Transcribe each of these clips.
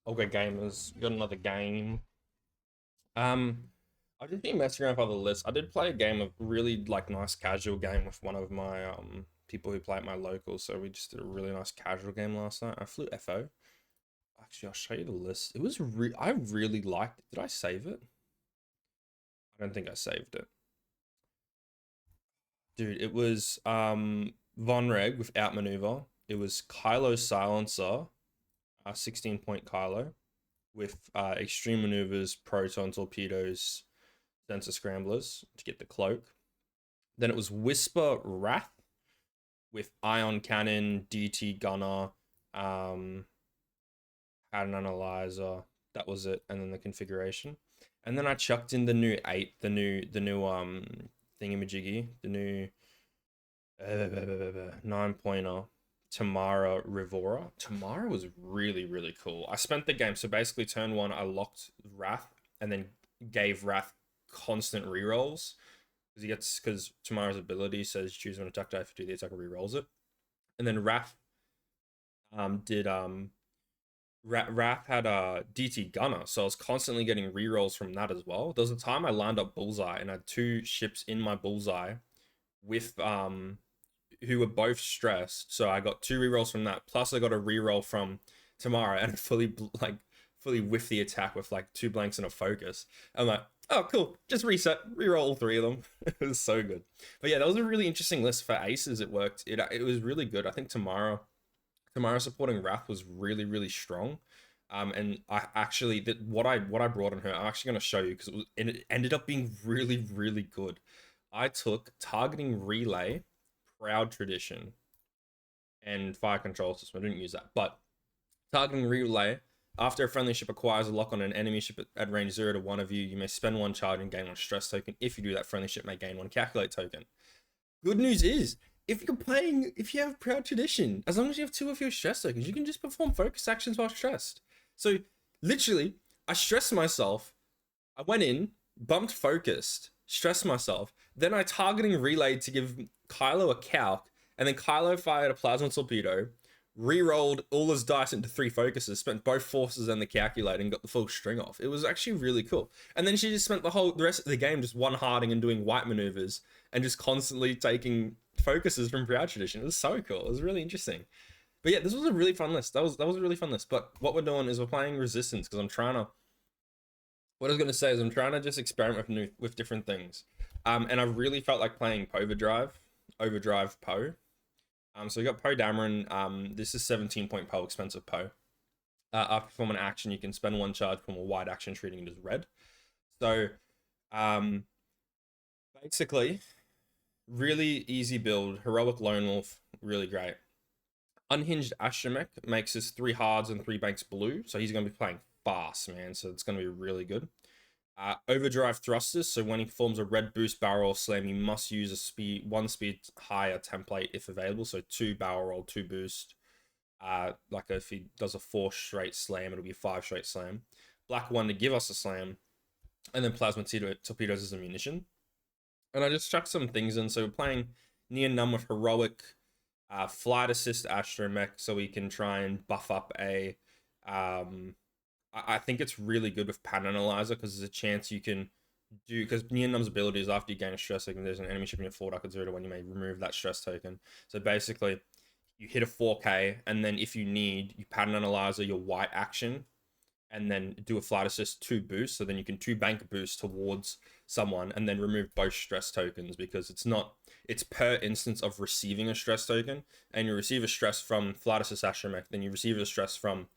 Okay, gamers, we got another game. I've just been messing around with other lists. I did play a game of really like nice casual game with one of my people who play at my local. So we just did a really nice casual game last night. I flew FO. Actually, I'll show you the list. I really liked it. Did I save it? I don't think I saved it. Dude, it was Von Reg with outmaneuver. It was Kylo silencer, 16 point Kylo with extreme maneuvers, proton torpedoes, sensor scramblers to get the cloak. Then it was Whisper Wrath with ion cannon, DT gunner, um, had an analyzer. That was it, and then the configuration. And then I chucked in the new eight, the new thingamajiggy, the new 9 pointer. Tamara Rivora. Tamara was really cool. I spent the game, so basically turn one I locked Wrath and then gave Wrath constant rerolls because Tamara's ability says choose an attack die. If you do the attack, rerolls it. And then Wrath did Wrath had a DT gunner, so I was constantly getting rerolls from that as well. There was a time I lined up bullseye and I had two ships in my bullseye with who were both stressed. So I got two rerolls from that. Plus I got a reroll from Tamara and fully whiffed the attack with like two blanks and a focus. I'm like, oh cool, just reset, reroll all three of them. It was so good. But yeah, that was a really interesting list for aces. It worked. It was really good. I think Tamara supporting Wrath was really strong. And I actually what I brought on her, I'm actually gonna show you because it ended up being really good. I took targeting relay, proud tradition, and fire control system. I didn't use that, but targeting relay. After a friendly ship acquires a lock on an enemy ship at range 0 to 1 of you, you may spend one charge and gain one stress token. If you do that, friendly ship may gain one calculate token. Good news is, if you have proud tradition, as long as you have two of your stress tokens, you can just perform focus actions while stressed. So literally, I stressed myself. I went in, bumped focused, stressed myself. Then I targeting relayed to give Kylo a calc, and then Kylo fired a plasma torpedo, re-rolled all his dice into three focuses, spent both forces and the calculator, and got the full string off. It was actually really cool. And then she just spent the rest of the game just one harding and doing white maneuvers and just constantly taking focuses from Proud Tradition. It was so cool. It was really interesting. But yeah, this was a really fun list. That was a really fun list. But what we're doing is we're playing Resistance because I'm trying to. What I was gonna say is I'm trying to just experiment with different things. And I really felt like playing Overdrive Poe. So we got Poe Dameron. This is 17 point Poe, expensive Poe. After performing an action, you can spend one charge from a wide action, treating it as red. So, um, basically, really easy build. Heroic Lone Wolf, really great. Unhinged Astromech makes his three hards and three banks blue, so he's going to be playing fast, man. So it's going to be really good. Overdrive Thrusters, so when he performs a red boost barrel roll slam, you must use one speed higher template if available. So two barrel roll, two boost. Like if he does a 4 straight slam, it'll be a 5 straight slam. Black one to give us a slam, and then plasma torpedoes as ammunition. And I just chucked some things in. So we're playing near none with heroic, flight assist astromech, so we can try and buff up a. I think it's really good with pattern analyzer because there's a chance you can do because near numb's ability is after you gain a stress token, there's an enemy ship in your forward at 0 to 1, you may remove that stress token. So basically, you hit a 4K, and then if you need, you pattern analyzer your white action, and then do a flight assist 2 boost. So then you can 2 bank boost towards someone, and then remove both stress tokens because it's per instance of receiving a stress token, and you receive a stress from flight assist astromech, then you receive a stress from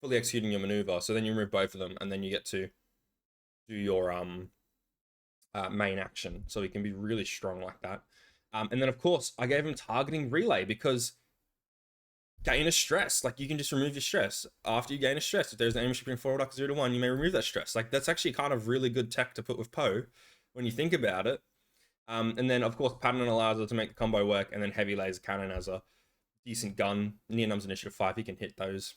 fully executing your maneuver. So then you remove both of them, and then you get to do your main action. So he can be really strong like that. And then of course I gave him targeting relay because gain a stress. Like you can just remove your stress after you gain a stress. If there's an enemy shipping forward like 0 to 1, you may remove that stress. Like that's actually kind of really good tech to put with Poe when you think about it. And then of course pattern analyzer to make the combo work, and then heavy laser cannon as a decent gun. Near numb's initiative 5, he can hit those.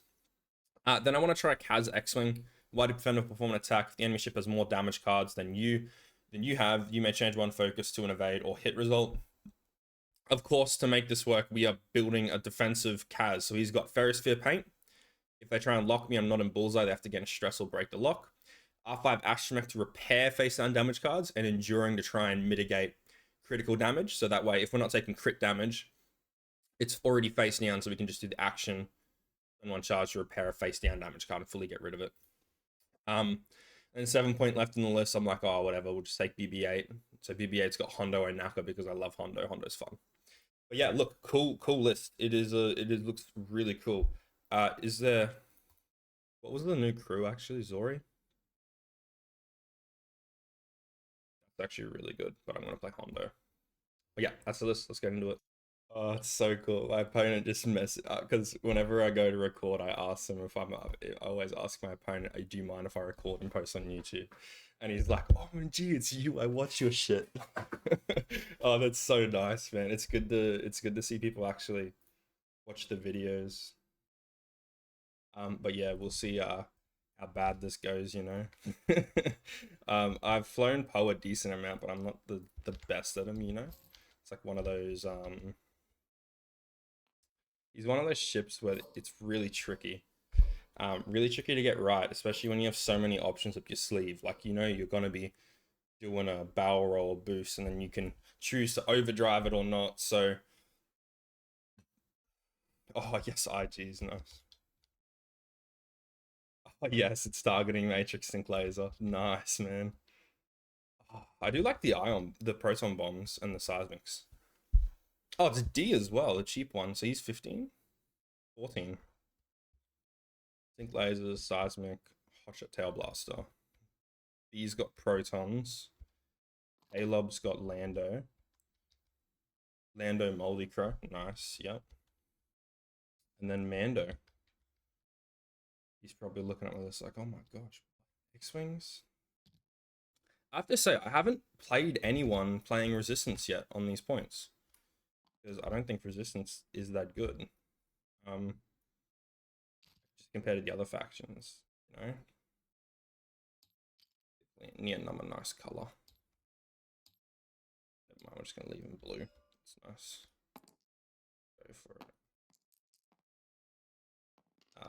Then I want to try Kaz X-Wing. Why do defender perform an attack? If the enemy ship has more damage cards than you have, you may change one focus to an evade or hit result. Of course, to make this work, we are building a defensive Kaz. So he's got Ferrosphere Paint. If they try and lock me, I'm not in bullseye. They have to gain stress or break the lock. R5 Astromech to repair face down damage cards, and Enduring to try and mitigate critical damage. So that way, if we're not taking crit damage, it's already face down, so we can just do the action and one charge to repair a face down damage card and fully get rid of it. And 7 point left in the list. I'm like, oh, whatever. We'll just take BB-8. So BB-8's got Hondo and Naka because I love Hondo. Hondo's fun. But yeah, look, cool list. It looks really cool. Is there? What was the new crew actually? Zori. It's actually really good, but I'm gonna play Hondo. But yeah, that's the list. Let's get into it. Oh, it's so cool. My opponent just mess because whenever I go to record, I ask them if I'm. I always ask my opponent, "Do you mind if I record and post on YouTube?" And he's like, "Oh, gee, it's you. I watch your shit." Oh, that's so nice, man. It's good to see people actually watch the videos. But yeah, we'll see how bad this goes, you know. I've flown Poe a decent amount, but I'm not the best at him, you know. It's like one of those he's one of those ships where it's really tricky. Really tricky to get right, especially when you have so many options up your sleeve. Like, you know, you're gonna be doing a barrel roll boost, and then you can choose to overdrive it or not. So, oh yes, IG's nice. Oh yes, it's targeting matrix sync laser. Nice, man. Oh, I do like the proton bombs and the seismics. Oh, it's D as well, the cheap one. So he's 15, 14. Sync lasers, seismic, hotshot tail blaster. B's got protons. A-Lob's got Lando. Lando Moldy Crow. Nice, yep. And then Mando. He's probably looking at this like, oh my gosh. X-Wings? I have to say, I haven't played anyone playing Resistance yet on these points. Because I don't think Resistance is that good. Just compared to the other factions, you know? Neon number, nice color. I'm just gonna leave him blue. It's nice. Go for it.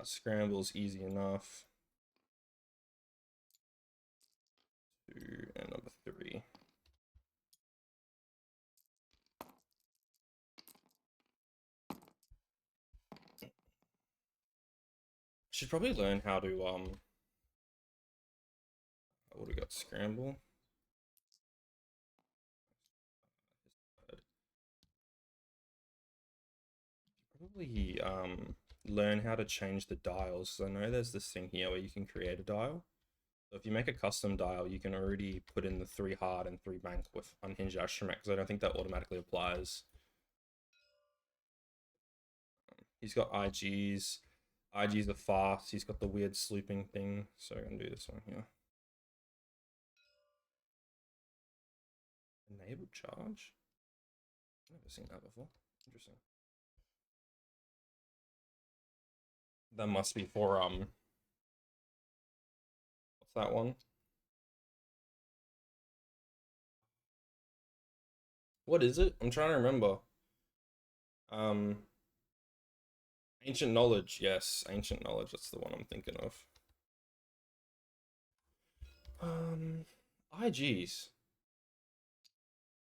Scramble's easy enough. 2 and number 3. Should probably learn how to I would have got Scramble. Probably learn how to change the dials. So I know there's this thing here where you can create a dial. So if you make a custom dial, you can already put in the 3 hard and 3 bank with unhinged astromech, because I don't think that automatically applies. He's got IGs. IGs are fast. He's got the weird slooping thing. So I'm gonna do this one here. Enable charge? I've never seen that before. Interesting. That must be for what's that one? What is it? I'm trying to remember. Um Ancient Knowledge, yes. Ancient Knowledge, that's the one I'm thinking of. IGs.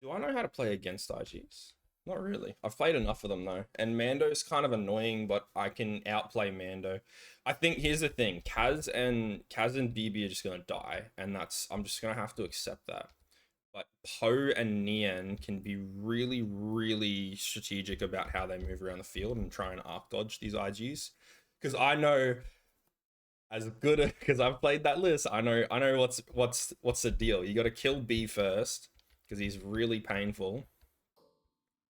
Do I know how to play against IGs? Not really. I've played enough of them though. And Mando's kind of annoying, but I can outplay Mando. I think here's the thing. Kaz and BB are just gonna die, and I'm just gonna have to accept that. But Poe and Nian can be really, really strategic about how they move around the field and try and arc dodge these IGs. Because I know, as good because I've played that list, I know what's the deal. You got to kill B first because he's really painful.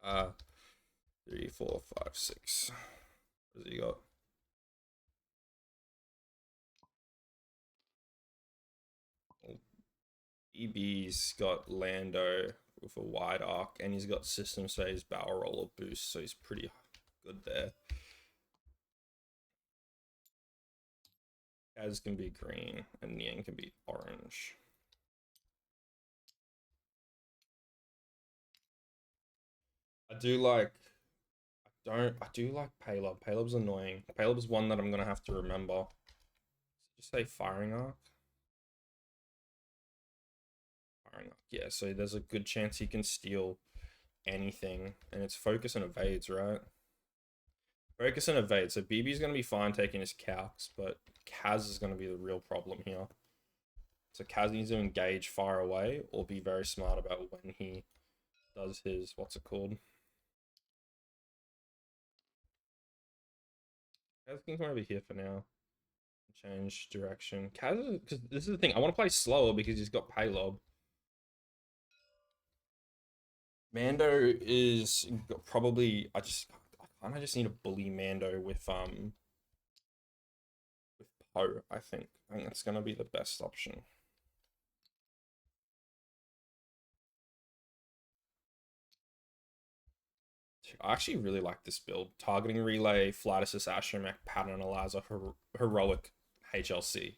3, 4, 5, 6. What does he got? EB's got Lando with a wide arc, and he's got system phase barrel roller boost, so he's pretty good there. Kaz can be green, and Nian can be orange. I do like I do like Paylob. Paylob's annoying. Paylob's one that I'm gonna have to remember. Just say firing arc. Firing arc. Yeah, so there's a good chance he can steal anything, and it's focus and evades, right? Focus and evade. So BB's gonna be fine taking his calcs, but Kaz is gonna be the real problem here. So Kaz needs to engage far away or be very smart about when he does his what's it called? Kaz can come over here for now. Change direction. Kaz, because this is the thing. I want to play slower because he's got payload. Mando is probably. I kind of just need to bully Mando with Poe. I think that's gonna be the best option. I actually really like this build. Targeting relay, flight assist, astromech, pattern allows a heroic HLC.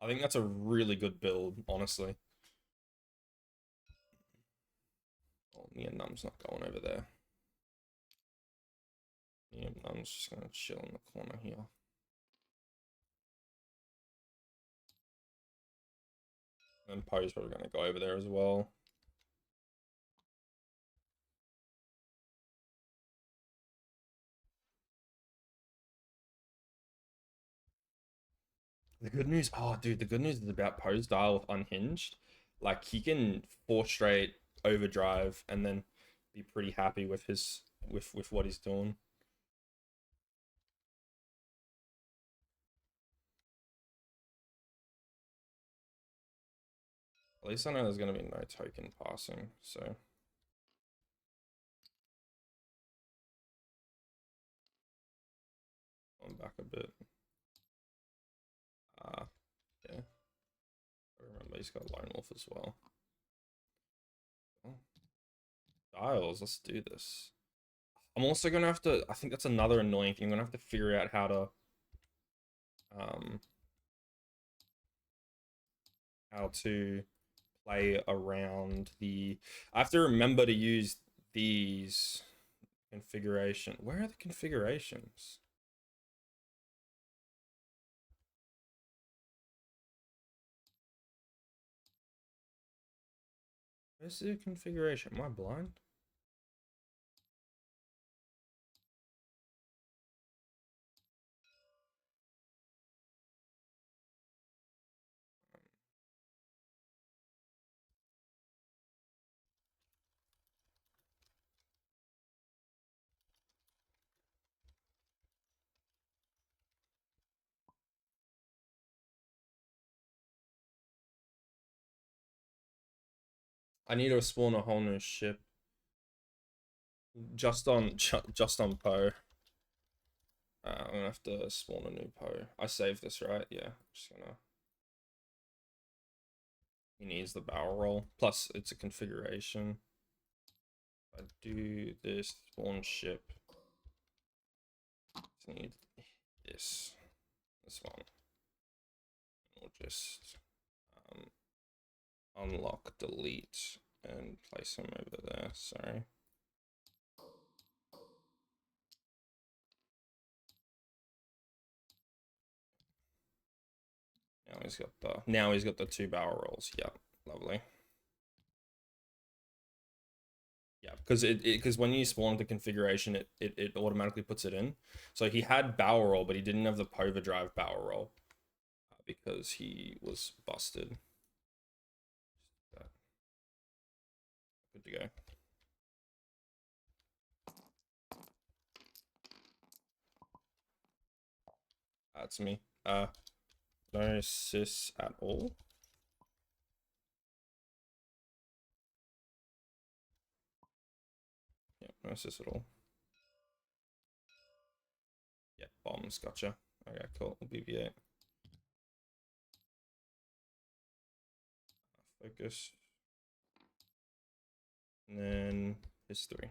I think that's a really good build, honestly. Oh, yeah, Num's not going over there. Yeah, Num's just gonna chill in the corner here. And Poe's probably gonna go over there as well. The good news, oh dude, the good news is about Poe's dial with unhinged. Like he can 4 straight overdrive and then be pretty happy with his with what he's doing. At least I know there's gonna be no token passing, so I'm back a bit. Yeah. I remember he's got Lone Wolf as well. Oh. Dials, let's do this. I'm also gonna have to. I think that's another annoying thing. I'm gonna have to figure out um how to play around the. I have to remember to use these configuration. Where are the configurations? Where's the configuration? Am I blind? I need to spawn a whole new ship. Just on Poe. I'm gonna have to spawn a new Poe. I saved this, right? Yeah. I'm just gonna. He needs the barrel roll. Plus, it's a configuration. I do this spawn ship. Just need this one. We'll just unlock, delete, and place him over there. Sorry. Now he's got the 2 barrel rolls. Yeah, lovely. Yeah, because when you spawn the configuration, it automatically puts it in. So he had barrel roll, but he didn't have the Poverdrive barrel roll because he was busted. Good to go. That's me. No sis at all. Yeah, no sis at all. Yeah, bombs, gotcha. Okay, cool. BB-8. Focus. And then history.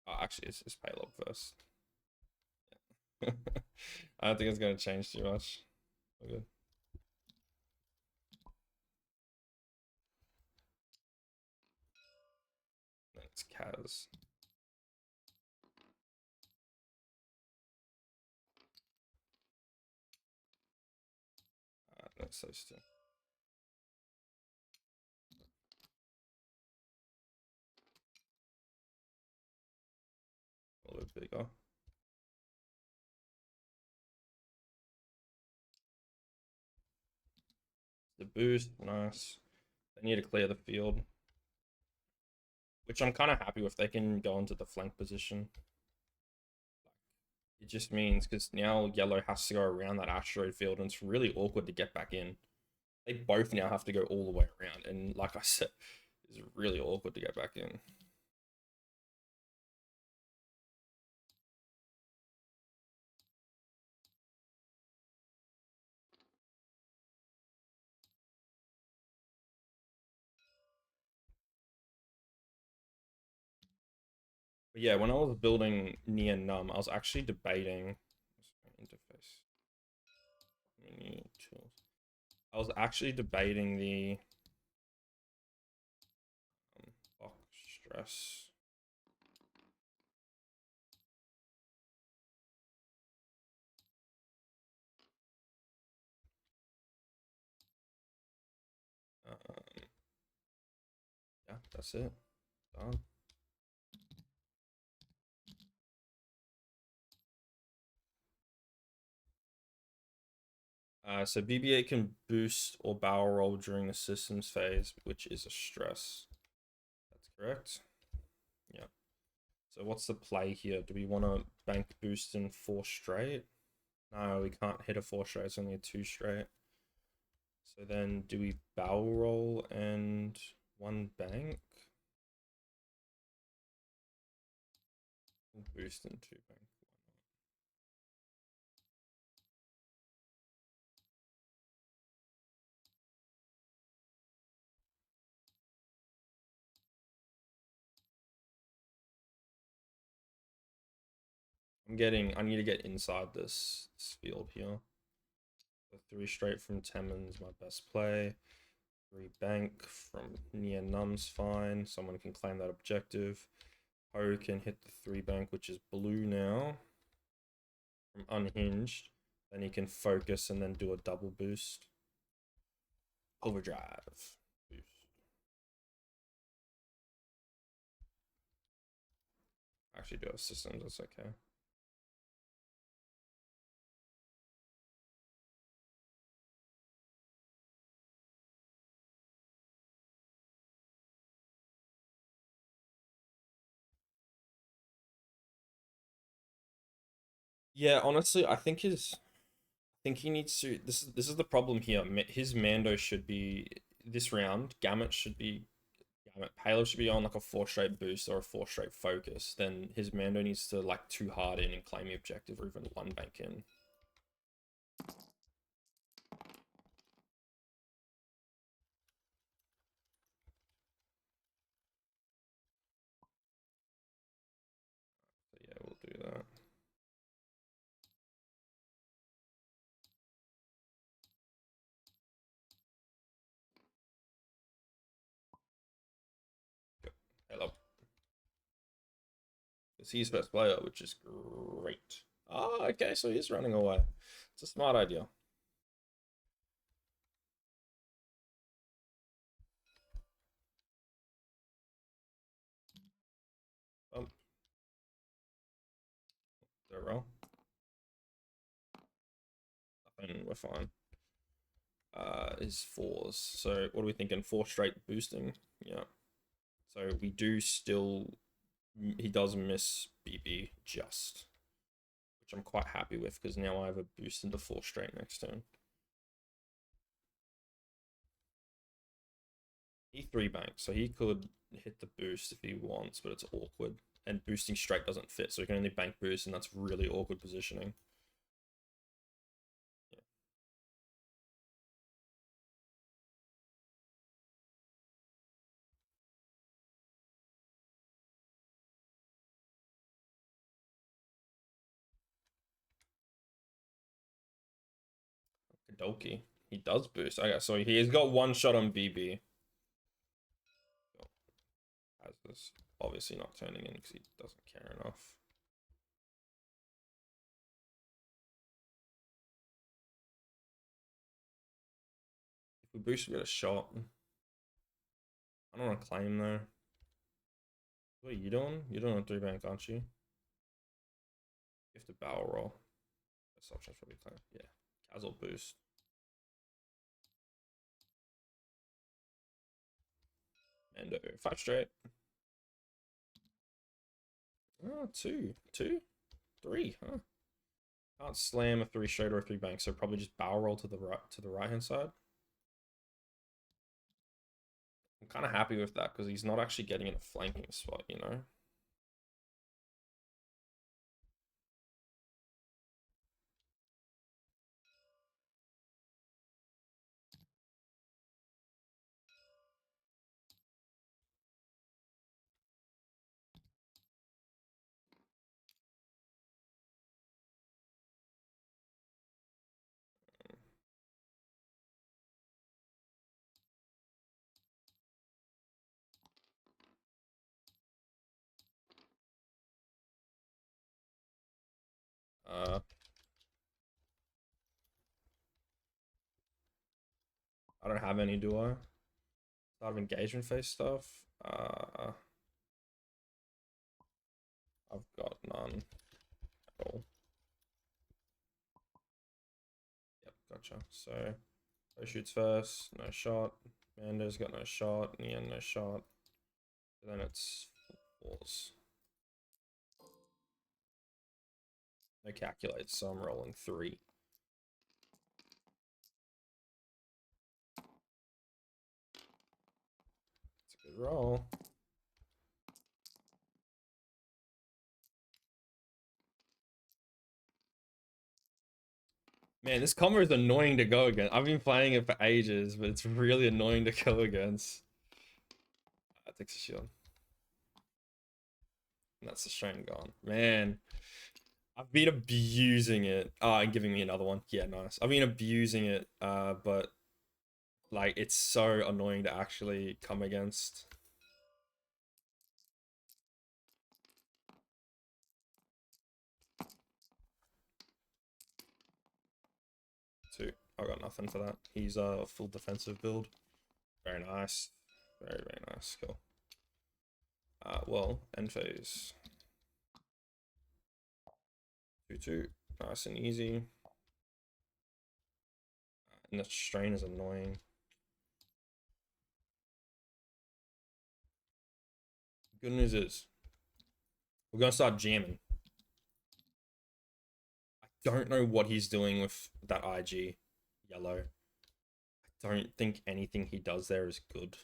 Oh, actually, it's payload first. Yeah. I don't think it's going to change too much. All good. It's Kaz. That's those two. A little bit bigger. The boost, nice. They need to clear the field, which I'm kind of happy with. They can go into the flank position. It just means because now yellow has to go around that asteroid field, and it's really awkward to get back in. They both now have to go all the way around, and like I said, it's really awkward to get back in. But yeah, when I was building near num, I was actually debating interface menu tools. I was actually debating the box stress. Yeah, that's it. Done. So BB-8 can boost or barrel roll during the systems phase, which is a stress. That's correct. Yeah. So what's the play here? Do we want to bank boost in 4 straight? No, we can't hit a 4 straight. It's only a 2 straight. So then do we barrel roll and 1 bank? We'll boost in 2 bank. I need to get inside this field here. So 3 straight from Temen's my best play. 3 bank from near num's fine. Someone can claim that objective. Ho can hit the 3 bank, which is blue now. From unhinged. Then he can focus and then do a double boost. Overdrive. Boost. Actually do have systems, that's okay. Yeah, honestly, I think he needs to. This is the problem here. His Mando should be this round. Gamut should be Halo should be on like a 4 straight boost or a 4 straight focus. Then his Mando needs to like 2 hard in and claim the objective, or even 1 bank in. So yeah, we'll do that. Hello. Because he's best player, which is great. Ah, okay, so he's running away. It's a smart idea. They're wrong. Nothing, we're fine. Is 4s. So what are we thinking? 4 straight boosting. Yeah. So we do still. He does miss BB just, which I'm quite happy with because now I have a boost into 4 straight next turn. He 3 banks, so he could hit the boost if he wants, but it's awkward. And boosting straight doesn't fit, so he can only bank boost, and that's really awkward positioning. Kadoki. He does boost. Okay, so he's got 1 shot on BB. Has this. Obviously not turning in because he doesn't care enough. If we boost, we get a shot. I don't want to claim though. What are you doing? You're doing a 3-bank, aren't you? You have to barrel roll. That's option for me claim. Yeah. Casual boost. And 5 straight. Oh, 2, 2, 3, huh? Can't slam a 3 straight or a 3-bank, so probably just barrel roll to the right hand side. I'm kind of happy with that because he's not actually getting in a flanking spot, you know. I don't have any, do I? Start of engagement phase stuff. I've got none at all. Yep, gotcha. So, Bo shoots first, no shot. Mando's got no shot. Nian, no shot. So then it's 4s. No calculates, so I'm rolling 3. It's a good roll. Man, this combo is annoying to go against. I've been playing it for ages, but it's really annoying to go against. That takes a shield. And that's the strain gone. Man, I've been abusing it. And giving me another one. Yeah, nice. I've been abusing it, but like it's so annoying to actually come against. 2. I got nothing for that. He's a full defensive build. Very nice. Very, very nice. Cool. Well, end phase. 2-2. Nice and easy. And the strain is annoying. Good news is we're gonna start jamming. I don't know what he's doing with that IG yellow. I don't think anything he does there is good.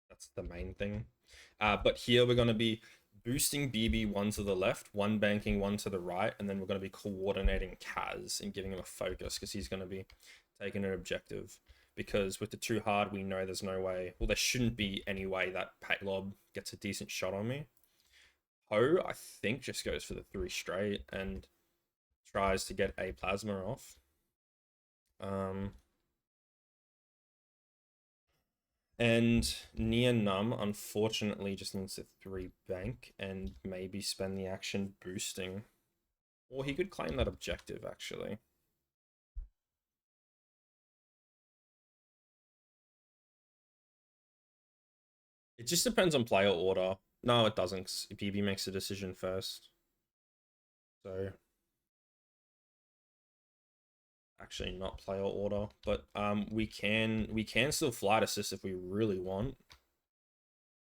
That's the main thing. But here we're gonna be boosting BB 1 to the left, 1 banking 1 to the right, and then we're going to be coordinating Kaz and giving him a focus because he's going to be taking an objective. Because with the 2 hard, we know there's no way, well, there shouldn't be any way that Paylob gets a decent shot on me. Ho, I think, just goes for the 3 straight and tries to get a plasma off. And Nia Num, unfortunately, just needs a 3 bank and maybe spend the action boosting. Or he could claim that objective, actually. It just depends on player order. No, it doesn't. BB makes a decision first. So, actually not player order, but we can still flight assist if we really want.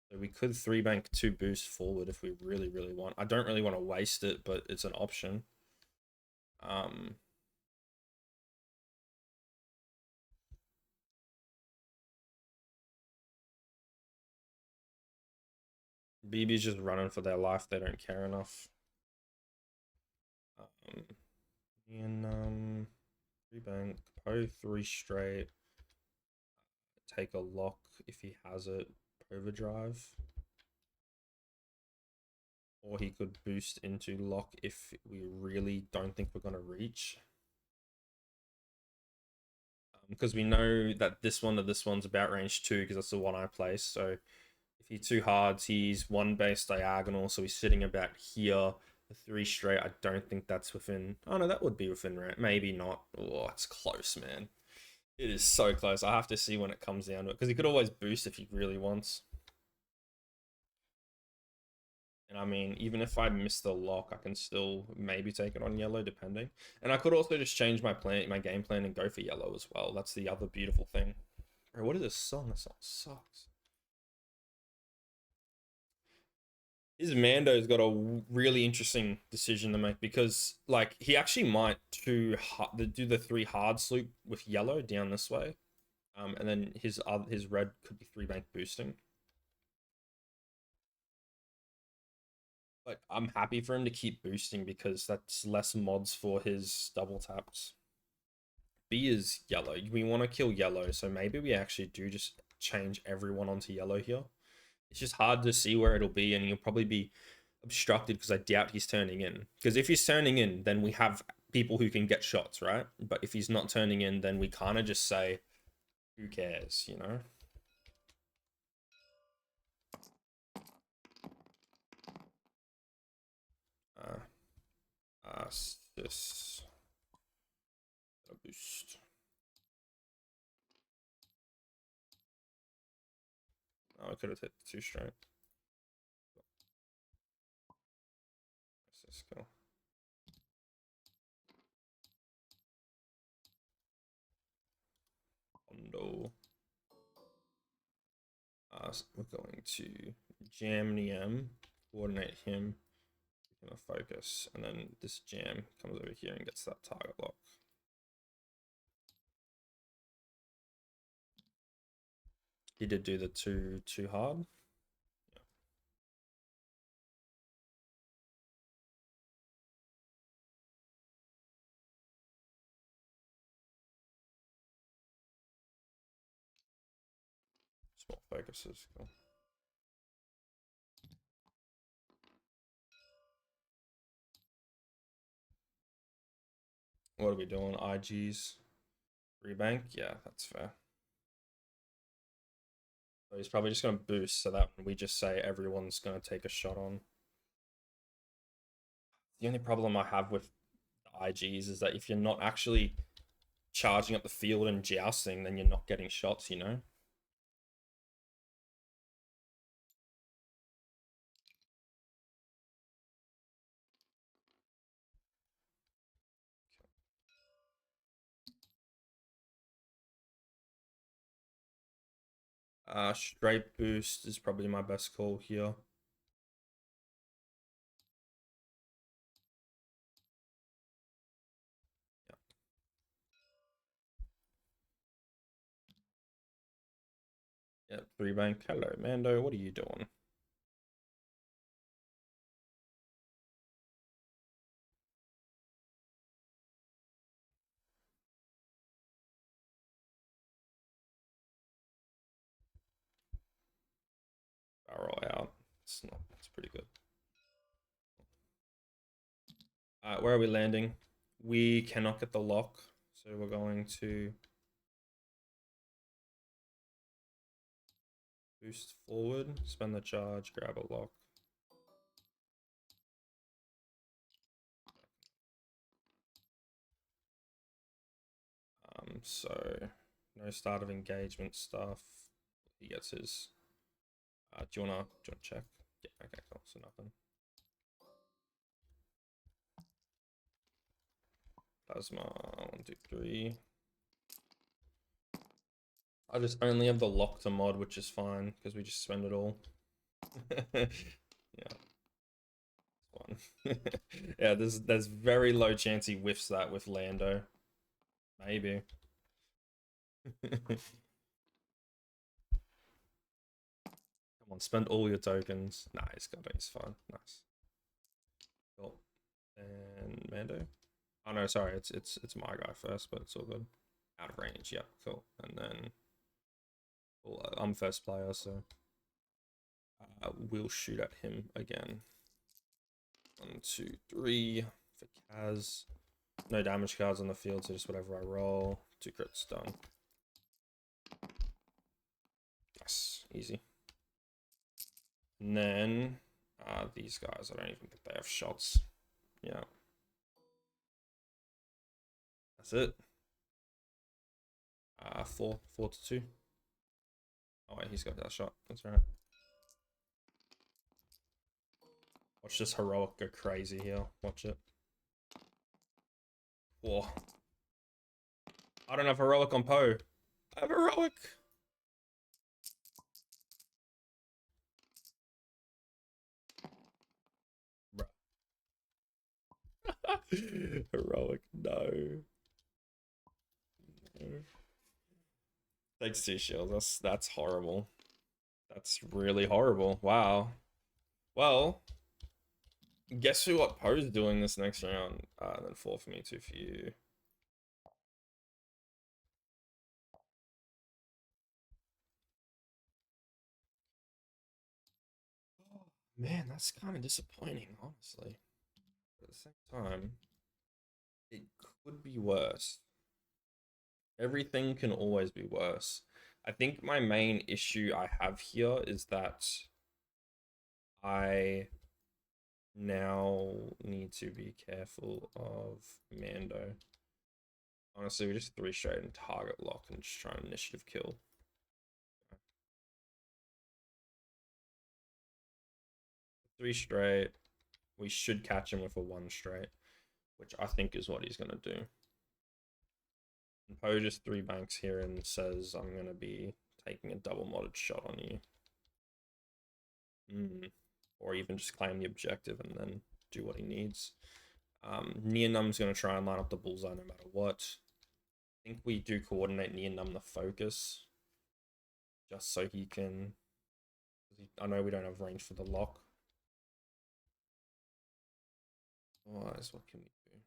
So we could 3 bank 2 boost forward if we really want. I don't really want to waste it, but it's an option. BB's just running for their life. They don't care enough. And 3 bank, Poe 3 straight. Take a lock if he has it. Overdrive. Or he could boost into lock if we really don't think we're going to reach. Because we know that this one or this one's about range 2 because that's the one I place. So if he 2 hards, he's 1 base diagonal. So he's sitting about here. The 3 straight, I don't think that's within... Oh, no, that would be within range. Maybe not. Oh, it's close, man. It is so close. I have to see when it comes down to it because he could always boost if he really wants. And I mean, even if I miss the lock, I can still maybe take it on yellow, depending. And I could also just change my game plan, and go for yellow as well. That's the other beautiful thing. Bro, what is this song? This song sucks. His Mando's got a really interesting decision to make because, like, he actually might do the 3 hard sloop with yellow down this way, and then his red could be 3 bank boosting. But I'm happy for him to keep boosting because that's less mods for his double taps. B is yellow. We want to kill yellow, so maybe we actually do just change everyone onto yellow here. It's just hard to see where it'll be, and he'll probably be obstructed because I doubt he's turning in. Because if he's turning in, then we have people who can get shots, right? But if he's not turning in, then we kind of just say, who cares, you know? This boost. Oh, I could have hit 2 straight. Let's go. Hondo. So we're going to jam Niem, coordinate him, give him a focus, and then this jam comes over here and gets that target lock. He did do the too hard. Yeah. Small focuses. Cool. What are we doing? IGs, rebank. Yeah, that's fair. So he's probably just going to boost so that we just say everyone's going to take a shot on. The only problem I have with the IGs is that if you're not actually charging up the field and jousting, then you're not getting shots, you know? Straight boost is probably my best call here. Yeah, 3 bank. Hello, Mando. What are you doing? Barrel out. It's not. It's pretty good. Where are we landing? We cannot get the lock, so we're going to boost forward, spend the charge, grab a lock. So no start of engagement stuff. He gets his. Do you wanna check? Yeah. Okay. Cool. So nothing. Plasma. 1, 2, 3. I just only have the lock to mod, which is fine because we just spend it all. Yeah. One. Yeah, there's very low chance he whiffs that with Lando. Maybe. Come on, spend all your tokens. Nah, he's got it. He's fine. Nice. Cool. And Mando. Oh no, sorry, it's my guy first, but it's all good. Out of range. Yeah, cool. And then, well, I'm first player, so we'll shoot at him again. 1, 2, 3 for Kaz. No damage cards on the field, so just whatever I roll. 2 crits done. Yes, easy. And then these guys, I don't even think they have shots. Yeah. That's it. 4 to 2. Oh wait, he's got that shot. That's right. Watch this heroic go crazy here. Watch it. Whoa. I don't have heroic on Poe. I have heroic. Heroic, no. Thanks, 2 shields. That's horrible. That's really horrible. Wow. Well, guess who what Poe's doing this next round? Then 4 for me, 2 for you. Man, that's kind of disappointing, honestly. But at the same time, it could be worse. Everything can always be worse. I think my main issue I have here is that I now need to be careful of Mando. Honestly, we just 3 straight and target lock and just try an initiative kill. 3 straight. We should catch him with a 1 straight, which I think is what he's going to do. And Poe just 3 banks here and says, I'm going to be taking a double modded shot on you. Or even just claim the objective and then do what he needs. Neonum's going to try and line up the bullseye no matter what. I think we do coordinate Neonum the focus. Just so he can... I know we don't have range for the lock. Otherwise, what can we do?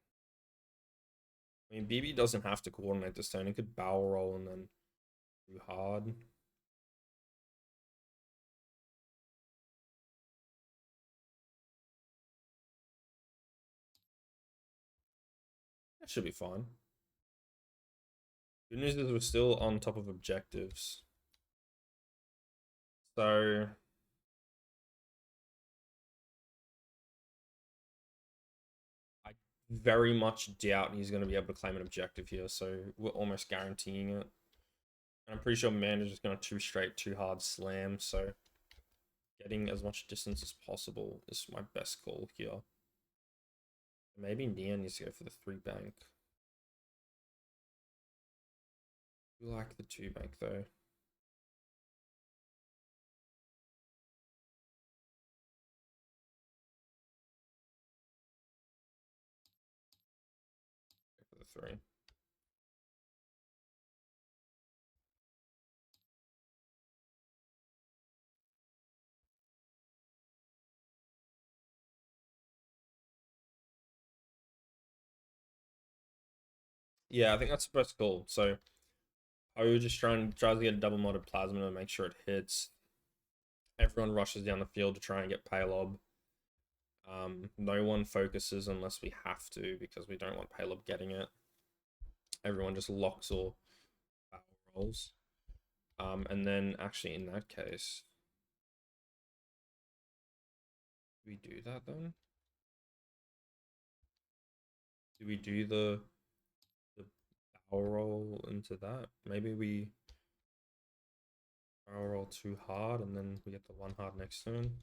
I mean, BB doesn't have to coordinate this turn. He could barrel roll and then do hard. That should be fine. Good news is we're still on top of objectives. So... I very much doubt he's going to be able to claim an objective here, so we're almost guaranteeing it. And I'm pretty sure Manda's just going to 2 straight, 2 hard slam, so getting as much distance as possible is my best call here. Maybe Neon needs to go for the 3 bank. I like the 2 bank though. Go for the 3. Yeah, I think that's the best call. So I would just try to get a double modded plasma and make sure it hits. Everyone rushes down the field to try and get Paylob. No one focuses unless we have to because we don't want Paylob getting it. Everyone just locks or barrel rolls. And then actually in that case, do we do that then? Do we do the barrel roll into that? Maybe we barrel roll 2 hard and then we get the 1 hard next turn.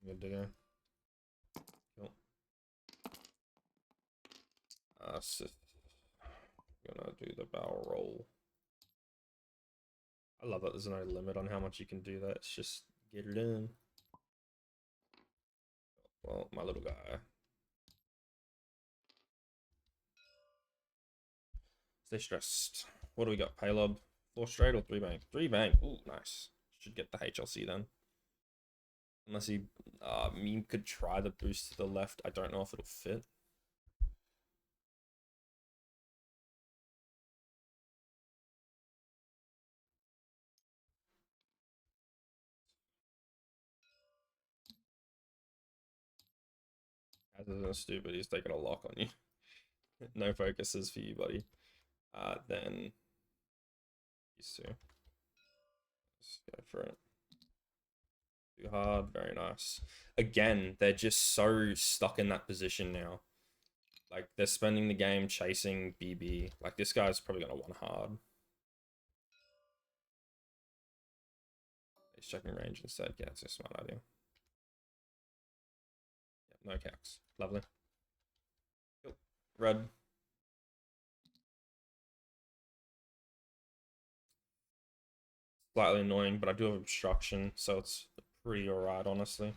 I'm good to go. Cool. So gonna do the barrel roll. I love that there's no limit on how much you can do that. It's just get it in. Well, my little guy. Stay stressed. What do we got? Paylob. 4 straight or 3 bank? 3 bank. Ooh, nice. Should get the HLC then. Unless he Meme could try the boost to the left. I don't know if it'll fit. As isn't stupid, he's taking a lock on you. No focuses for you, buddy. Then these 2. Let's go for it. Too hard, very nice. Again, they're just so stuck in that position now. Like, they're spending the game chasing BB. Like, this guy's probably gonna one hard. He's checking range instead. Yeah, it's a smart idea. Yeah, no cax. Lovely. Cool. Red. Slightly annoying, but I do have obstruction, so it's pretty alright, honestly.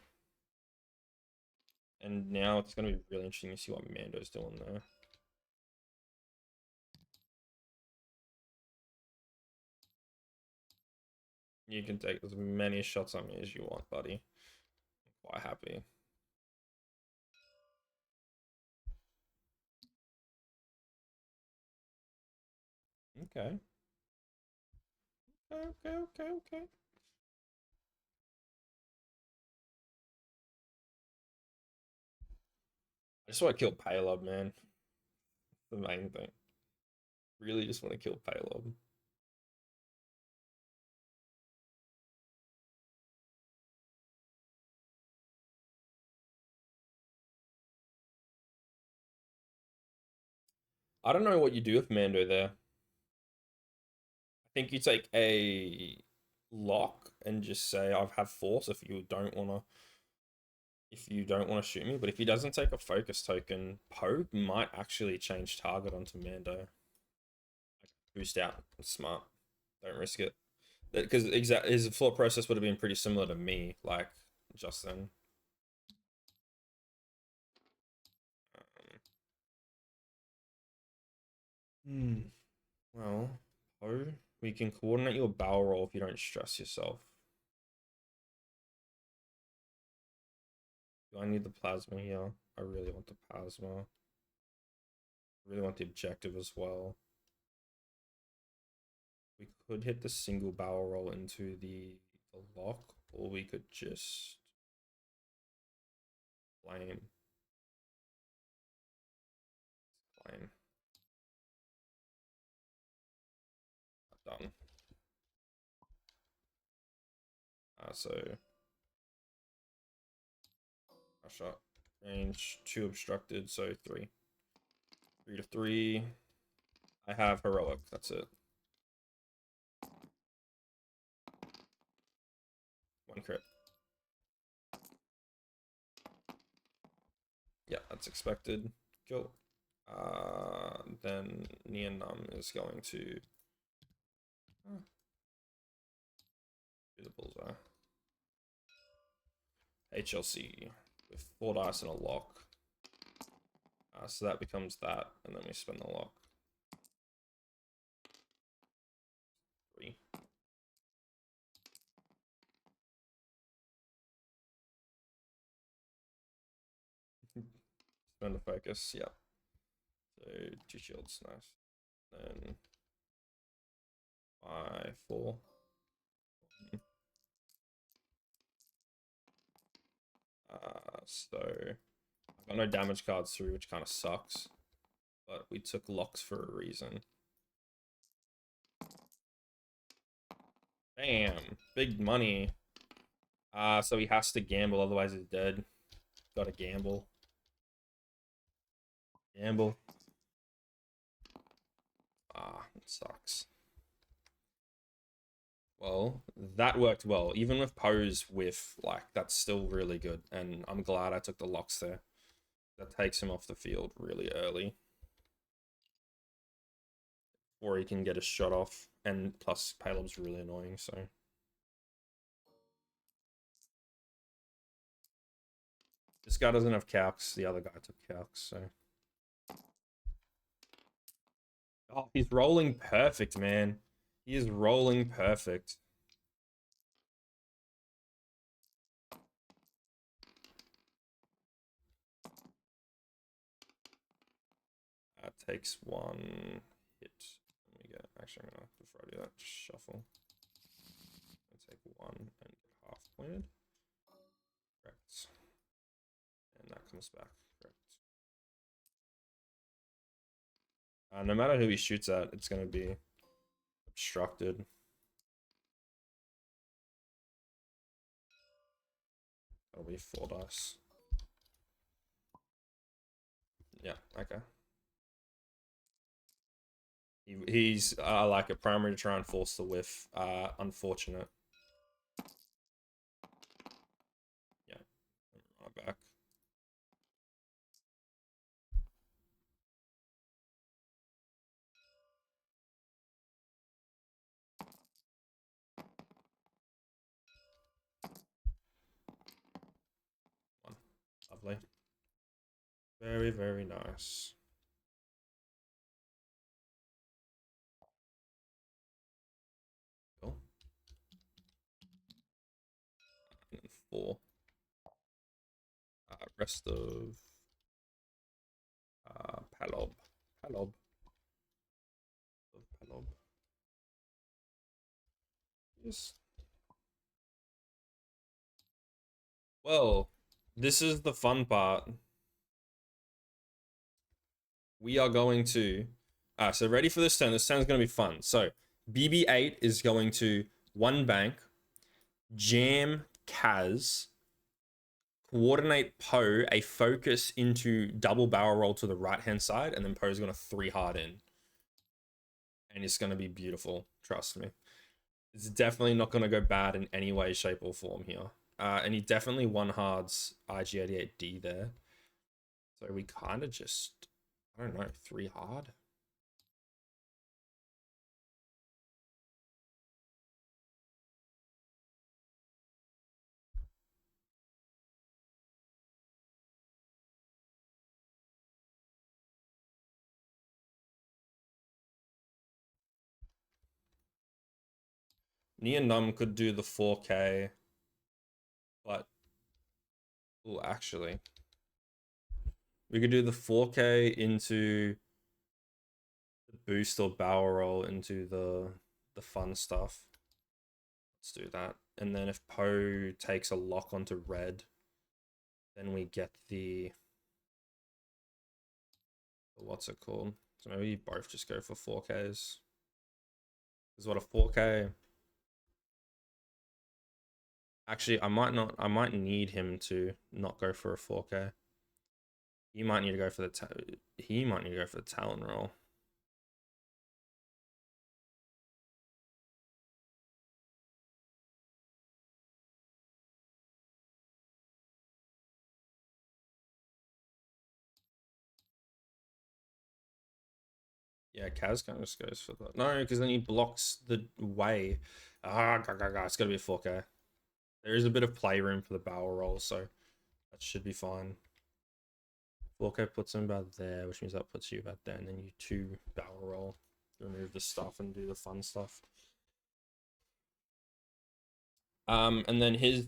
And now it's going to be really interesting to see what Mando's doing there. You can take as many shots on me as you want, buddy. I'm quite happy. Okay. Okay. I just want to kill Paylob, man. The main thing. Really just want to kill Paylob. I don't know what you do with Mando there. I think you take a lock and just say I have force if you don't want to shoot me. But if he doesn't take a focus token, Poe might actually change target onto Mando. Like, boost out. It's smart. Don't risk it. Because his thought process would have been pretty similar to me, like just then. Well, Poe, we can coordinate your barrel roll if you don't stress yourself. Do I need the plasma here? I really want the plasma. I really want the objective as well. We could hit the single barrel roll into the lock, or we could just flame. Flame. Done. So a shot. Range 2 obstructed, so 3. 3 to 3. I have heroic, that's it. 1 crit. Yeah, that's expected. Cool. Then Neon Numb is going to do the bullseye. HLC with 4 dice and a lock. So that becomes that, and then we spin the lock. 3. Spin the focus, yeah. So 2 shields, nice. Then 5, 4. So I've got no damage cards through, which kind of sucks. But we took locks for a reason. Bam! Big money. So he has to gamble, otherwise he's dead. Gotta gamble. Gamble. It sucks. Well, that worked well. Even with Poe's whiff, like, that's still really good. And I'm glad I took the locks there. That takes him off the field really early. Or he can get a shot off. And plus, Paleb's really annoying, so... This guy doesn't have calcs. The other guy took calcs, so... Oh, he's rolling perfect, man. He is rolling perfect. That takes 1 hit. Let me get... Actually, I'm gonna, before I do that, just shuffle. I take 1 and get half pointed. Correct. And that comes back. Correct. No matter who he shoots at, it's going to be obstructed. That'll be 4 dice. Yeah, okay. He's like a primary to try and force the whiff. Unfortunate. Yeah, right back. One. Lovely. Very, very nice. Cool. And then 4. Rest of Palob. Palob. Palob. Yes. Well, this is the fun part. We are going to. So ready for this turn. This turn's going to be fun. So BB8 is going to 1 bank, jam Kaz, coordinate Poe, a focus into double barrel roll to the right hand side, and then Poe's going to 3 hard in. And it's going to be beautiful. Trust me. It's definitely not going to go bad in any way, shape, or form here. And he definitely 1 hards IG88D there. So we kind of just, I don't know, 3 hard. Near Num could do the 4K, but actually, we could do the 4K into the boost or barrel roll into the fun stuff. Let's do that. And then if Poe takes a lock onto red, then we get the what's it called? So maybe you both just go for 4Ks. Because what a 4K. Actually, I might need him to not go for a 4K. He might need to go for the Talon roll. Yeah, Kaz kind of just goes for that. No, because then he blocks the way. It's got to be a 4K. There is a bit of playroom for the barrel roll, so that should be fine. 4K puts him about there, which means that puts you about there, and then you 2 barrel roll, remove the stuff, and do the fun stuff. And then his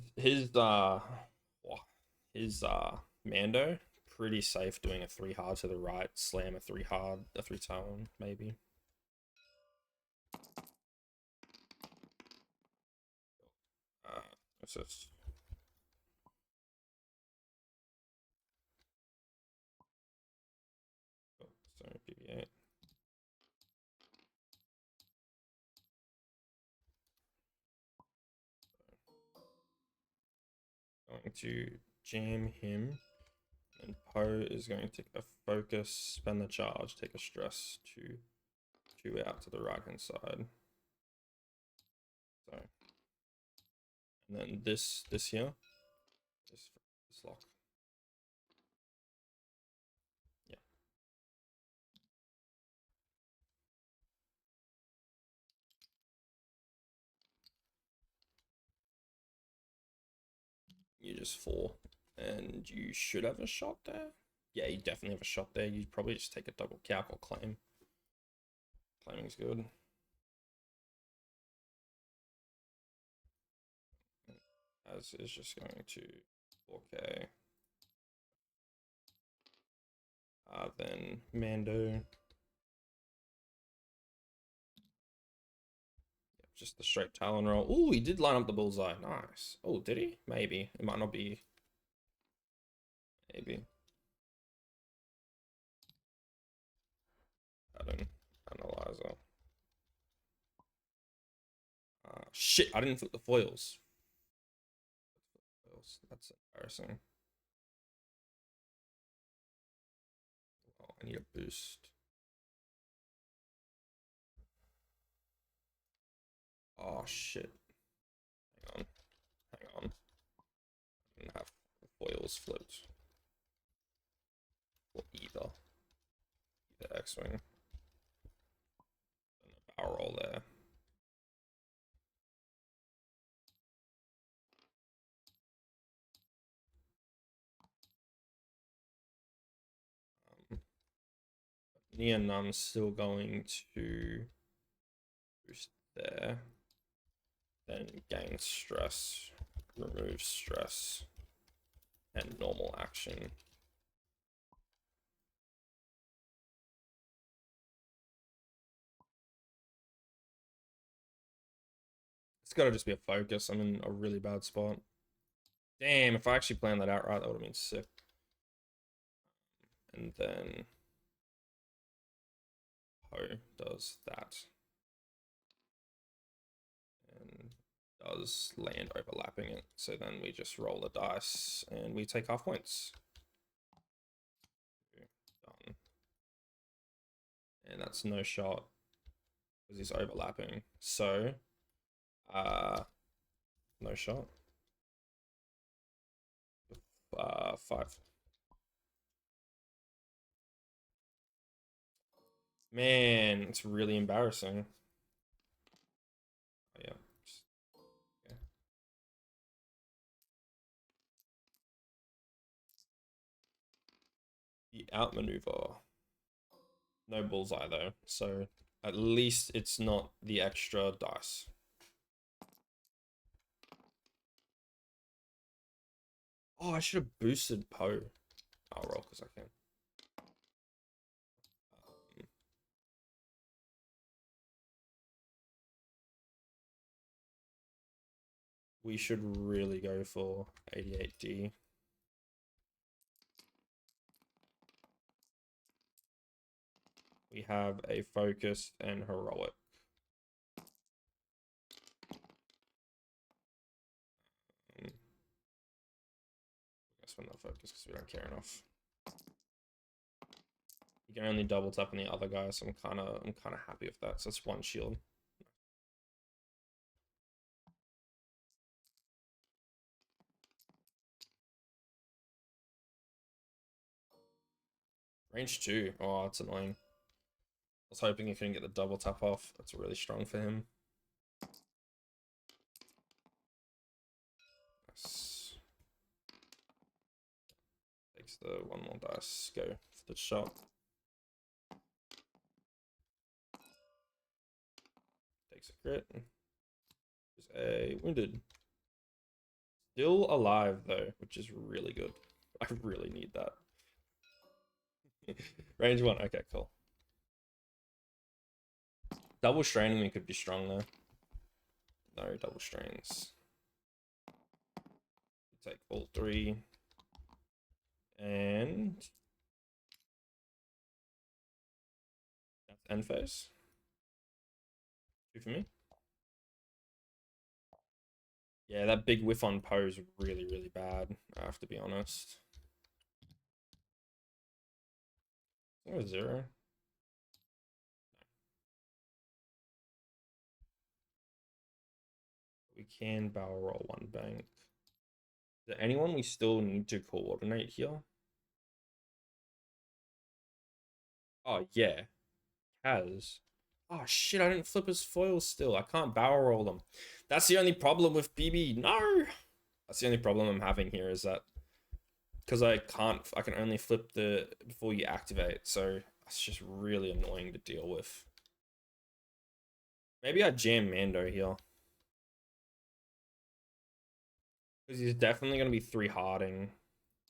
Mando, pretty safe doing a 3 hard to the right, slam a 3 hard, a 3 talon, maybe. What's this? Oh, sorry, BB8. Going to jam him, and Poe is going to take a focus, spend the charge, take a stress to 2 out to the right hand side. So, and then this here, this lock. Yeah. You just 4, and you should have a shot there. Yeah, you definitely have a shot there. You probably just take a double calc or claim. Claiming's good. As is just going to 4K. Then Mando. Just the straight Talon roll. Oh, he did line up the bullseye. Nice. Oh, did he? Maybe. It might not be. Maybe. Pattern analyzer. Shit, I didn't flip the foils. That's embarrassing. I need a boost. Oh shit. Hang on. I didn't have foils flipped. Or either. Either X-Wing. And a barrel roll there. Neon Num's still going to boost there. Then gain stress, remove stress, and normal action. It's gotta just be a focus. I'm in a really bad spot. Damn, if I actually planned that out right, that would have been sick. And then Poe does that. And does land overlapping it. So then we just roll the dice and we take half points. Done. And that's no shot because he's overlapping. So, no shot. 5. Man, it's really embarrassing. Oh, yeah. Okay. The outmaneuver. No bullseye though, so at least it's not the extra dice. Oh, I should have boosted Poe. I'll roll because I can. We should really go for 88D. We have a focused and heroic. I guess we're not focused because we don't care enough. You can only double tap on the other guy, so I'm kind of happy with that. So that's 1 shield. Range 2. Oh, that's annoying. I was hoping he couldn't get the double tap off. That's really strong for him. Nice. Takes the 1 more dice. Go for the shot. Takes a crit. Is a wounded. Still alive though, which is really good. I really need that. Range 1. Okay, cool. Double straining me could be strong though. No double strains. Take all 3. And that's end phase. 2 for me. Yeah, that big whiff on Poe is really, really bad, I have to be honest. Oh, 0. We can barrel roll 1 bank. Is there anyone we still need to coordinate here? Oh, yeah. Has. Oh, shit, I didn't flip his foils still. I can't barrel roll them. That's the only problem with BB. No! That's the only problem I'm having here is that because I can only flip the before you activate. So it's just really annoying to deal with. Maybe I jam Mando here. Because he's definitely going to be 3 harding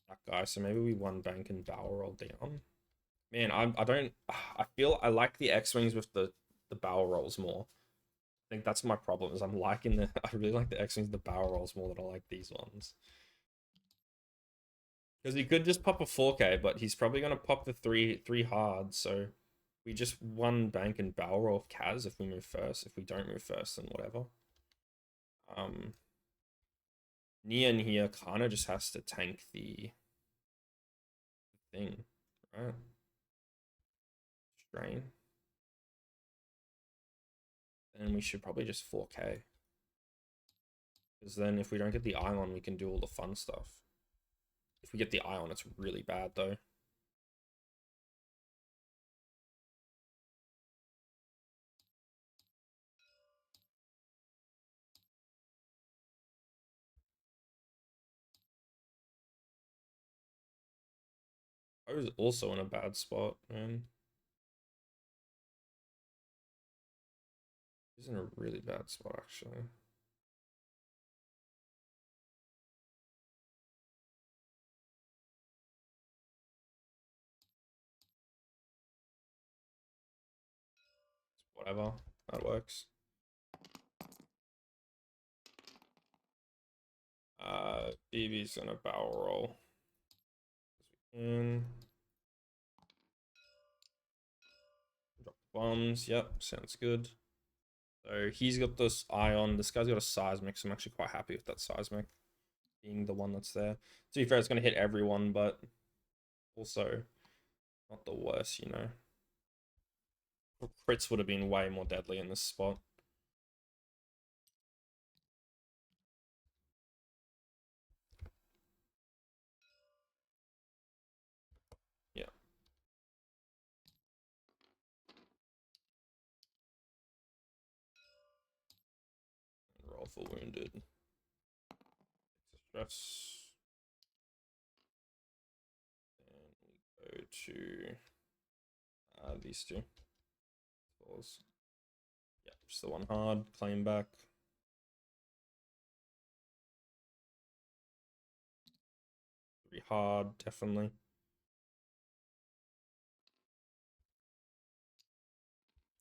that guy. So maybe we 1 bank and barrel roll down. Man, I feel I like the X-Wings with the barrel rolls more. I think that's my problem is I'm liking I really like the X-Wings, the barrel rolls more than I like these ones. Because he could just pop a 4K, but he's probably going to pop the 3 hard, so we just 1 bank and barrel roll of Kaz if we move first. If we don't move first, then whatever. Neon here kind of just has to tank the thing, right? Drain. Then we should probably just 4K. Because then if we don't get the Ion, we can do all the fun stuff. If we get the Ion, it's really bad though. I was also in a bad spot, man. He's in a really bad spot, actually. Whatever, that works. BB's gonna barrel roll. Drop bombs. Yep, sounds good. So he's got this Ion. This guy's got a seismic, so I'm actually quite happy with that seismic being the one that's there. To be fair, it's gonna hit everyone, but also not the worst, you know. Crits would have been way more deadly in this spot. Yeah. Roll for wounded. Stress. And we go to these two. Balls. Yeah, just the one hard, claim back. Pretty hard, definitely.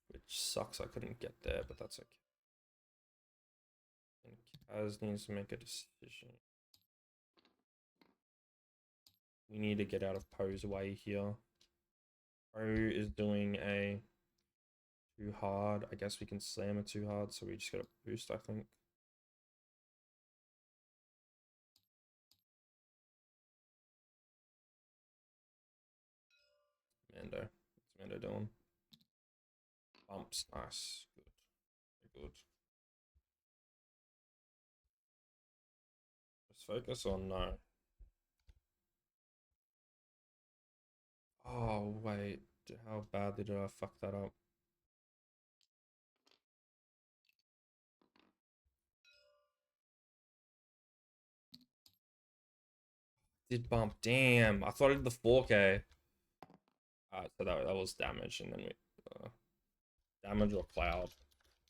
Which sucks I couldn't get there, but that's okay. And Kaz needs to make a decision. We need to get out of Poe's way here. Poe is doing a too hard. I guess we can slam it too hard, so we just got a boost, I think. Mando. What's Mando doing? Bumps. Nice. Good. Very good. Just focus or no? Oh, wait. How badly did I fuck that up? Did bump. Damn. I thought I did the 4K. So that was damage, and then we damage or cloud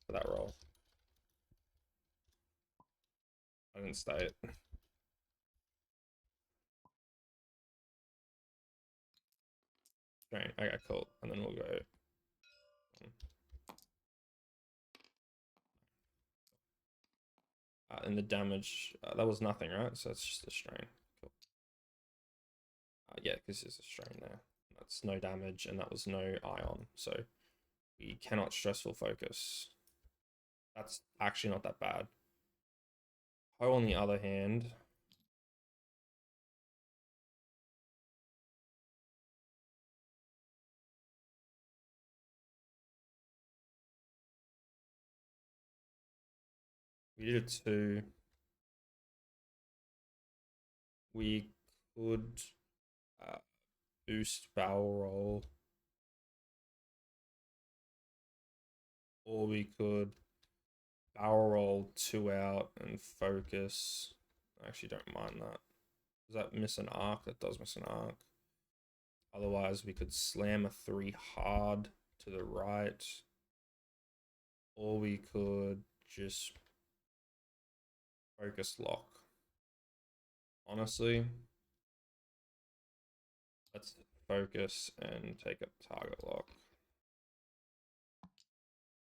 for that roll. I didn't stay it. Right, okay, cool. And then we'll go. And the damage, that was nothing, right? So it's just a strain. Cool. Yeah, because there's a strain there. That's no damage, and that was no Ion. So we cannot stressful focus. That's actually not that bad. Ho, on the other hand, we did a 2. We could boost barrel roll, or we could barrel roll 2 out and focus. I actually don't mind that. Does that miss an arc? That does miss an arc. Otherwise, we could slam a 3 hard to the right, or we could just focus lock. Honestly, let's focus and take a target lock.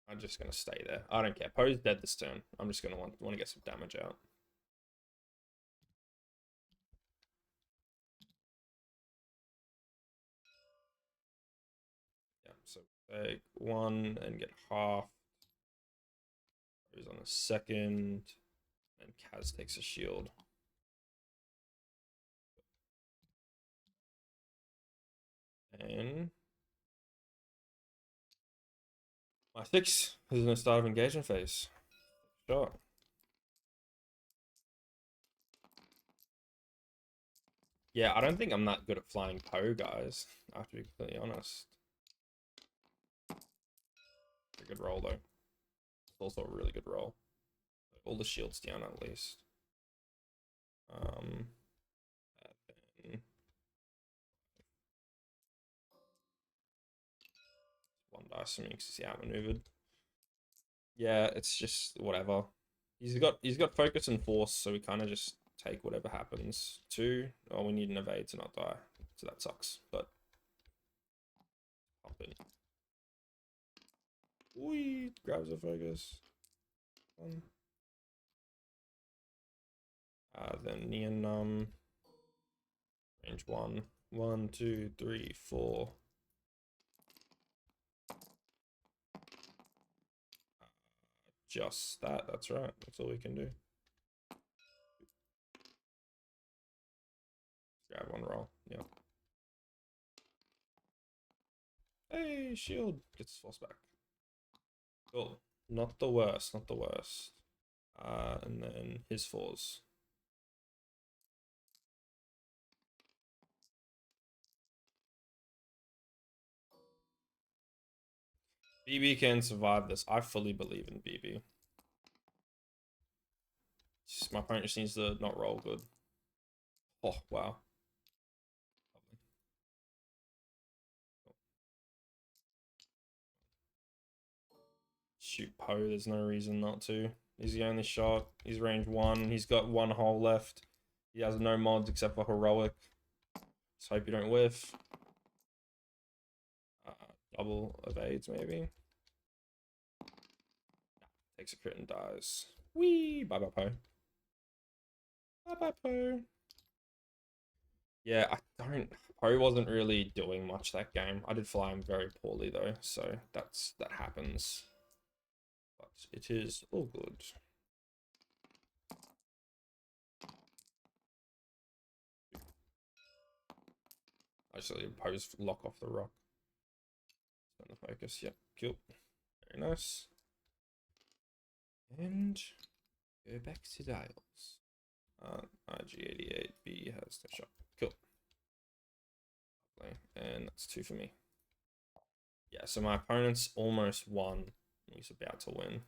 I'm just gonna stay there. I don't care. Poe's dead this turn. I'm just gonna want to get some damage out. Yeah, so take 1 and get half. Poe's on a second, and Kaz takes a shield. And My 6 is in the start of engagement phase. Sure. Yeah, I don't think I'm that good at flying Poe, guys. I have to be completely honest. It's a good roll, though. It's also a really good roll. All the shields down, at least. Then one dice for me because he's outmaneuvered. Yeah, it's just whatever. He's got focus and force, so we kind of just take whatever happens. 2. Oh, we need an evade to not die, so that sucks. But pump in. Wee, grabs a focus. Then Neon range 1. 1, 2, 3, 4. Just that. That's right. That's all we can do. Grab one roll. Yeah. Hey, shield gets force back. Cool. Not the worst. Not the worst. And then his 4s. BB can survive this. I fully believe in BB. My opponent just needs to not roll good. Oh, wow. Shoot Poe, there's no reason not to. He's the only shot. He's range 1. He's got 1 hole left. He has no mods except for heroic. Just hope you don't whiff. Double evades, maybe. Takes a crit and dies. Whee! Bye bye, Poe. Bye bye, Poe. Yeah, I don't. Poe wasn't really doing much that game. I did fly him very poorly though, so that happens. But it is all good. Actually, Poe's lock off the rock. Spend the focus. Yep, cool. Very nice. And go back to dials. IG88B has no shot. Cool. And that's 2 for me. Yeah, so my opponent's almost won. He's about to win.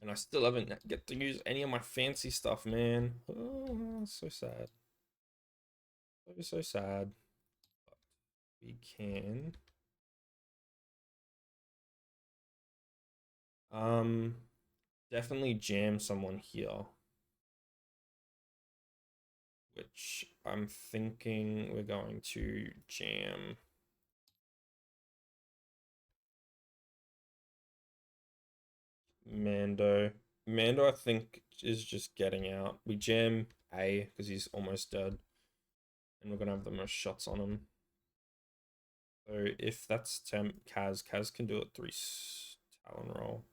And I still haven't get to use any of my fancy stuff, man. Oh, so sad. So sad. But we can. Definitely jam someone here. Which I'm thinking we're going to jam. Mando. Mando, I think, is just getting out. We jam A because he's almost dead. And we're going to have the most shots on him. So if that's Kaz can do it 3 Talon roll.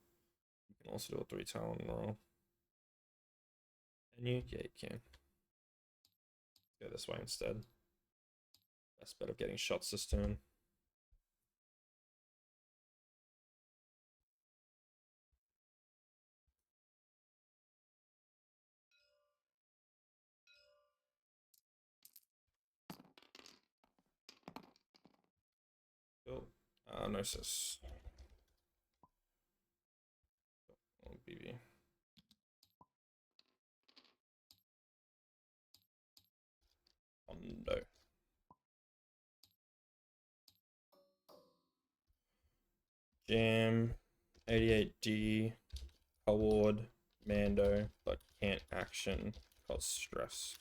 You can also do a 3 Talon roll. Can you? Yeah, you can. Go this way instead. Best bet of getting shots this turn. Cool. Gnosis. Oh, BB. No. Jam. 88D. Award. Mando. But can't action cause stress.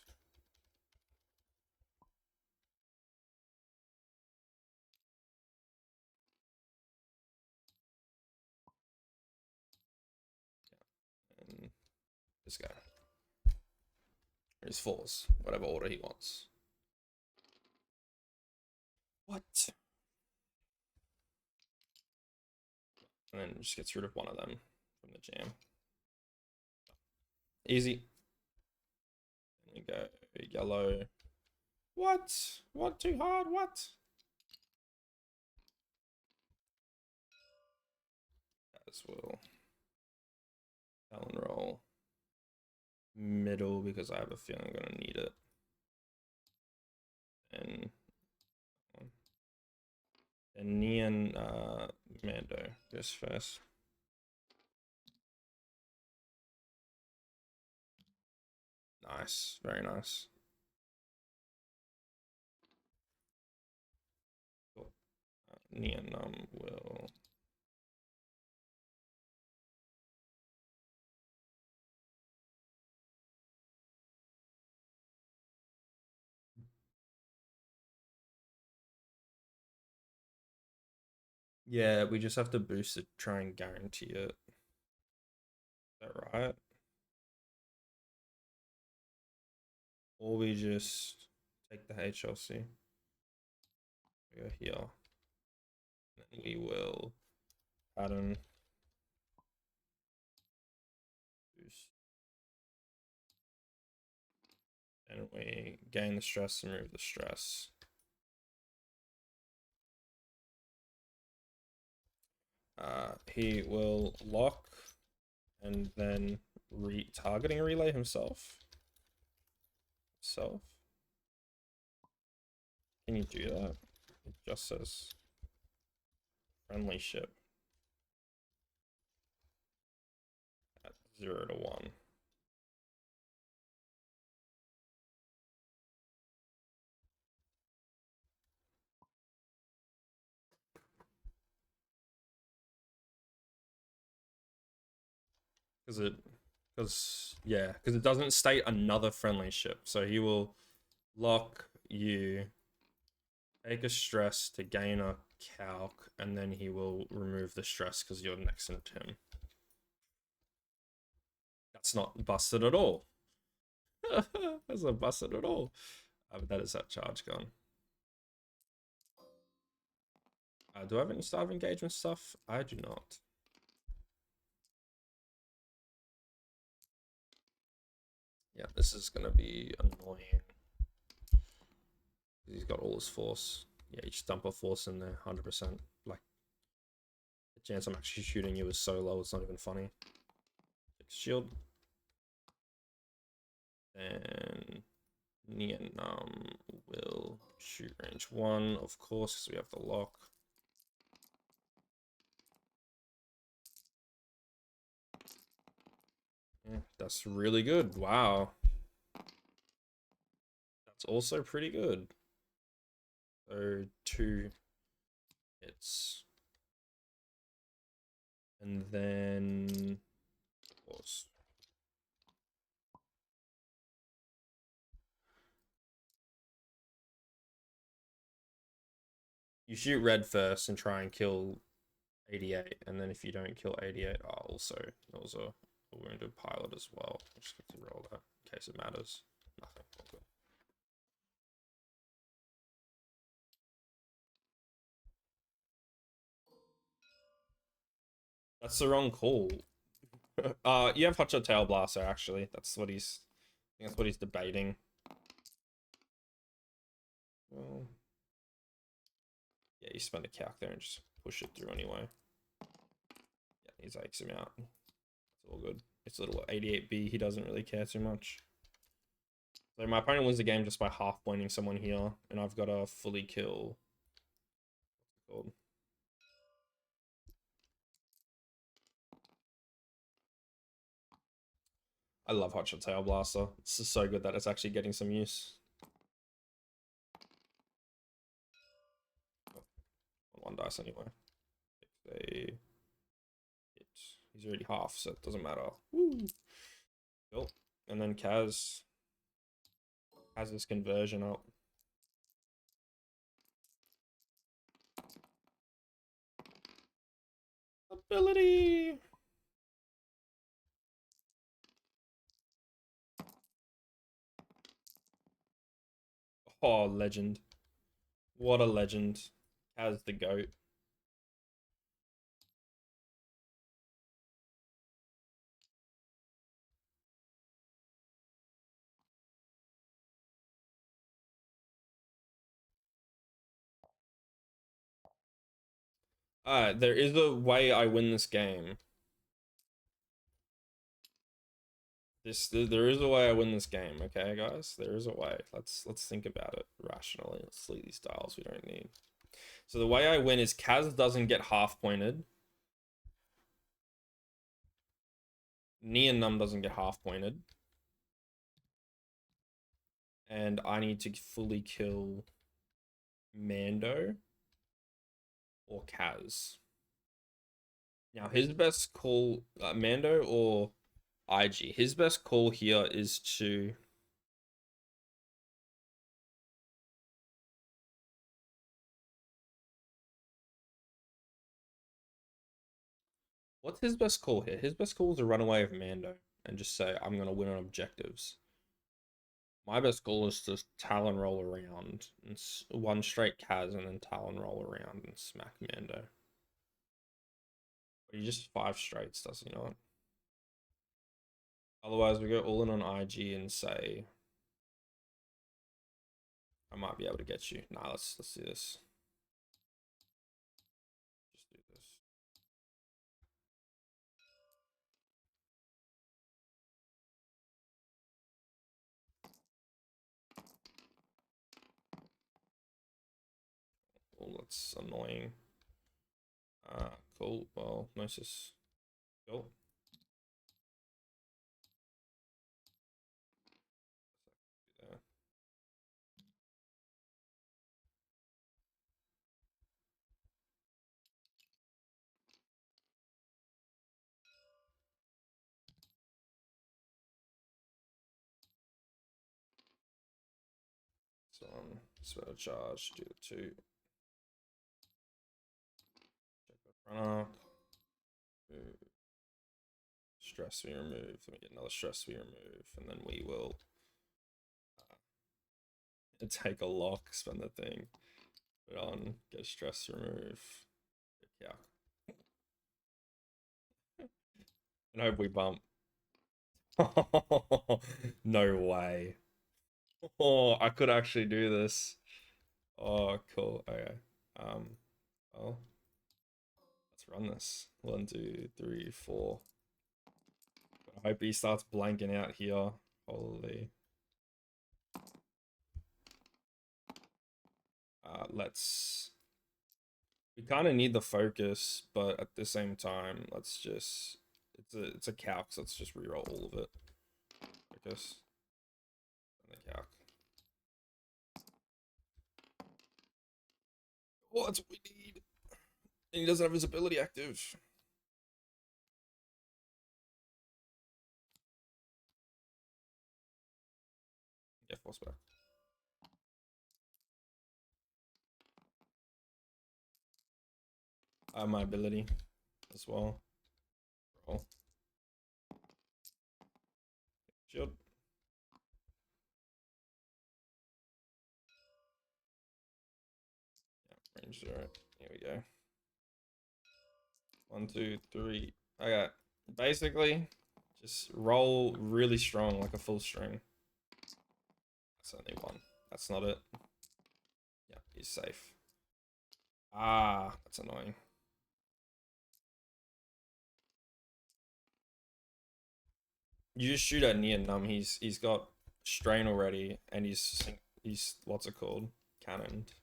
And this guy. His 4s. Whatever order he wants. What? And then just gets rid of one of them from the jam. Easy. And we go yellow, What? What too hard? What? As well. Talon roll. Middle because I have a feeling I'm gonna need it. And Neon Mando goes first. Nice, very nice. Cool. Neon will. Yeah, we just have to boost it, try and guarantee it. Is that right? Or we just take the HLC. We go here. And we will pattern boost. And we gain the stress and remove the stress. He will lock and then targeting relay himself. Can you do that? It just says friendly ship at 0 to 1. Because it doesn't state another friendly ship. So he will lock you, take a stress to gain a calc, and then he will remove the stress because you're next to him. That's not busted at all. That's not busted at all. But that is that charge gun. Do I have any start of engagement stuff? I do not. Yeah, this is gonna be annoying. He's got all his force. Yeah, you just dump a force in there, 100%. Like, the chance I'm actually shooting you is so low, it's not even funny. Shield. And Neon will shoot range 1, of course, because we have the lock. Yeah, that's really good. Wow. That's also pretty good. So 2 hits. And then, of course. You shoot red first and try and kill 88, and then if you don't kill 88, also a wounded pilot as well. I just have to roll that in case it matters. Nothing. Okay. That's the wrong call. You have Hotshot Tail Blaster actually. That's what he's. I think that's what he's debating. Well, yeah, you spend a calc there and just push it through anyway. Yeah, he's X him out. It's all good. It's a little 88B. He doesn't really care too much. So my opponent wins the game just by half pointing someone here, and I've got to fully kill. What's it called? I love Hotshot Tail Blaster. It's just so good that it's actually getting some use. Oh, on 1 dice anyway. He's already half, so it doesn't matter. Woo! Cool. And then Kaz has his conversion up. Ability! Oh, legend. What a legend. Kaz the GOAT. There is a way I win this game. There is a way I win this game, okay, guys? There is a way. Let's think about it rationally. Let's delete these tiles we don't need. So the way I win is Kaz doesn't get half pointed. Neon Num doesn't get half pointed. And I need to fully kill Mando or Kaz. Now his best call, Mando or IG. His best call here is to what's his best call here? His best call is to run away with Mando and just say, I'm gonna win on objectives. My best goal is to Talon roll around and one straight Kaz and then Talon roll around and smack Mando. But he just 5 straights, does he not? Otherwise, we go all in on IG and say, I might be able to get you. Nah, let's do this. Just do this. Oh, that's annoying. Cool. Well, Gnosis. Cool. Yeah. So spell charge, do the 2. Check the front arc. Stress we remove. Let me get another stress we remove, and then we will take a lock, spend the thing, put on, get stress remove. Yeah. And hope we bump. No way. Oh, I could actually do this. Oh, cool. Okay. Well, let's run this. 1, 2, 3, 4. I hope he starts blanking out here. Holy. Let's. We kind of need the focus, but at the same time, let's just. It's a calc, so let's just reroll all of it. Focus. And the calc. Oh, that's what we need. And he doesn't have his ability active. Yeah, force back. I have my ability as well. Roll. Shield. Yeah, range 0. Here we go. 1, 2, 3. Okay. Basically, just roll really strong, like a full string. That's only 1. That's not it. Yeah, he's safe. Ah, that's annoying. You just shoot at Neon Num. He's got strain already, and he's what's it called? Cannoned.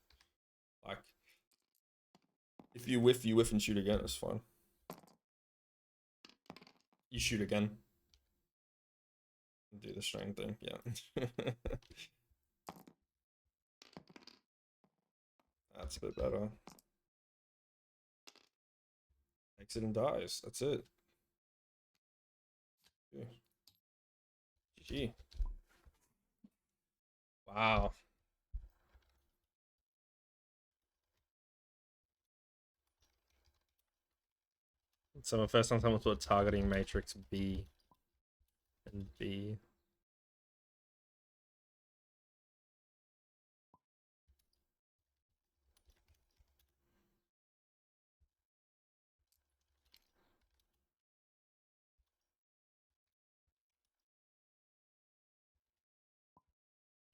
Like, if you whiff and shoot again. It's fine. You shoot again. Do the strain thing. Yeah. That's a bit better. Takes it and dies. That's it. GG. Wow. So my first time someone put targeting matrix B and B.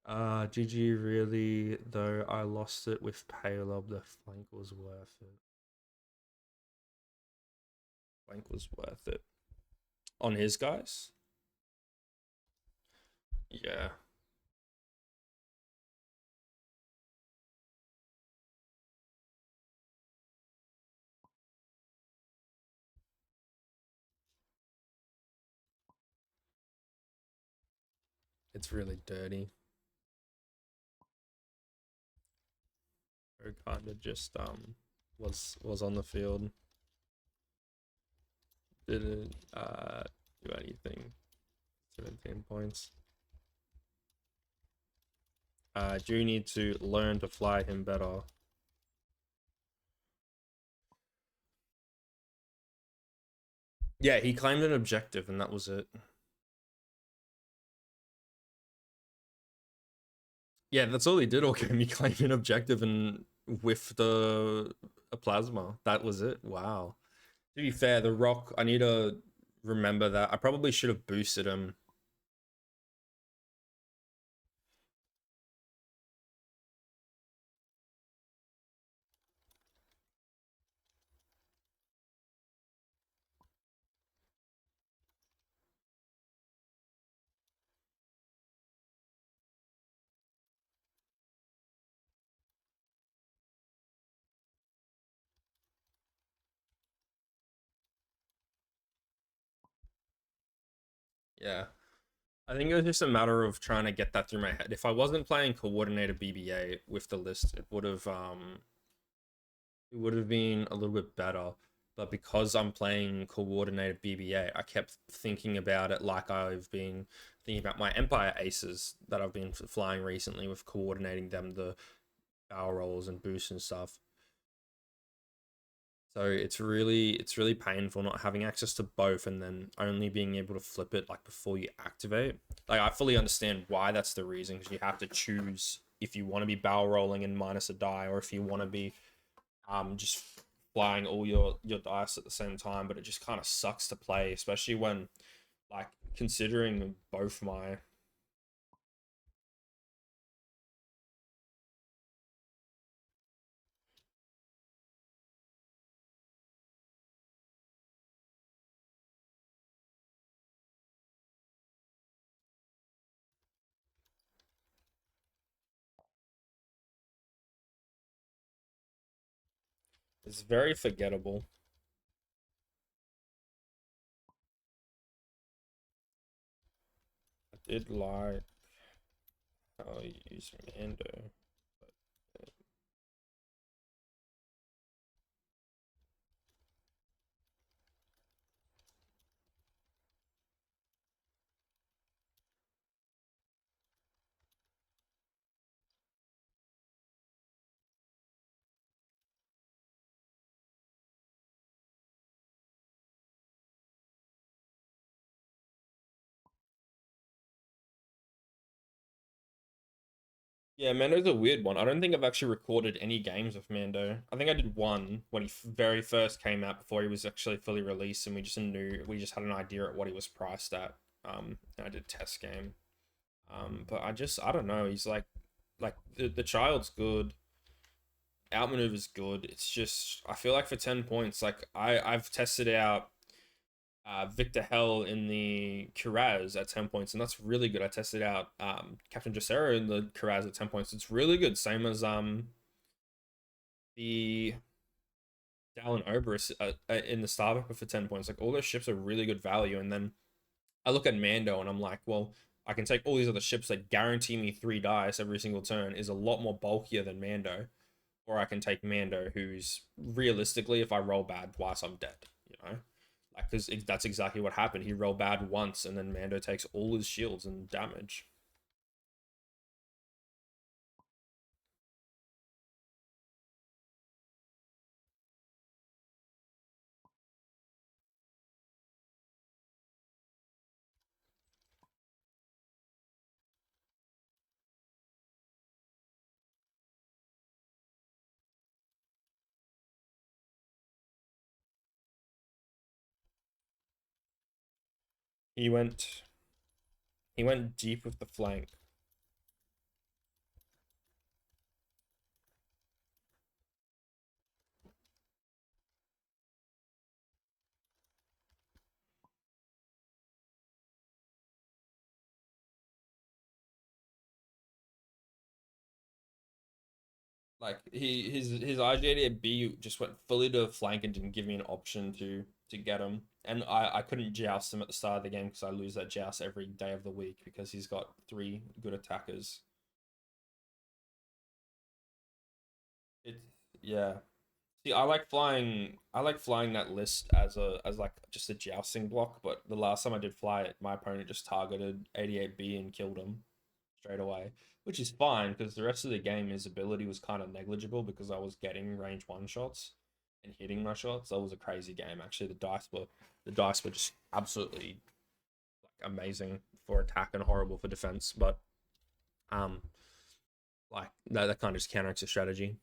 GG really though I lost it with Palob, the flank was worth it. Wank was worth it. On his guys? Yeah. It's really dirty. Or kind of just was on the field. Didn't do anything. 17 points. Do you need to learn to fly him better? Yeah, he claimed an objective and that was it. Yeah, that's all he did all game. He claimed an objective and whiffed a plasma. That was it. Wow. To be fair, the rock, I need to remember that. I probably should have boosted him. Yeah. I think it was just a matter of trying to get that through my head. If I wasn't playing coordinated BB-8 with the list, it would have been a little bit better. But because I'm playing coordinated BB-8, I kept thinking about it like I've been thinking about my Empire aces that I've been flying recently with coordinating them, the barrel rolls and boosts and stuff. So it's really painful not having access to both and then only being able to flip it like before you activate. Like I fully understand why that's the reason, because you have to choose if you want to be barrel rolling and minus a die, or if you want to be just flying all your dice at the same time. But it just kind of sucks to play, especially when like considering both my it's very forgettable. I did like how I use Mando. Yeah, Mando's a weird one. I don't think I've actually recorded any games of Mando. I think I did one when he very first came out before he was actually fully released, and we just had an idea at what he was priced at. And I did a test game. But I don't know. He's like the child's good. Outmaneuver's good. It's just I feel like for 10 points, like I've tested out Victor Hell in the Kiraz at 10 points, and that's really good. I tested out Captain Jacero in the Kiraz at 10 points. It's really good. Same as the Dallin Oberus in the Starbuck for 10 points. Like all those ships are really good value. And then I look at Mando and I'm like, well, I can take all these other ships that guarantee me 3 dice every single turn, is a lot more bulkier than Mando. Or I can take Mando, who's realistically, if I roll bad twice, I'm dead. You know, like because that's exactly what happened. He rolled bad once, and then Mando takes all his shields and damage. He went he went deep with the flank. Like his IG at B just went fully to flank and didn't give me an option to get him. And I couldn't joust him at the start of the game because I lose that joust every day of the week because he's got three good attackers. It's yeah. See, I like flying. I like flying that list as like just a jousting block. But the last time I did fly it, my opponent just targeted 88B and killed him straight away, which is fine because the rest of the game his ability was kind of negligible because I was getting range one shots and hitting my shots. That was a crazy game actually. The dice were just absolutely like amazing for attack and horrible for defense. But um, like that kind of just counteracts the strategy.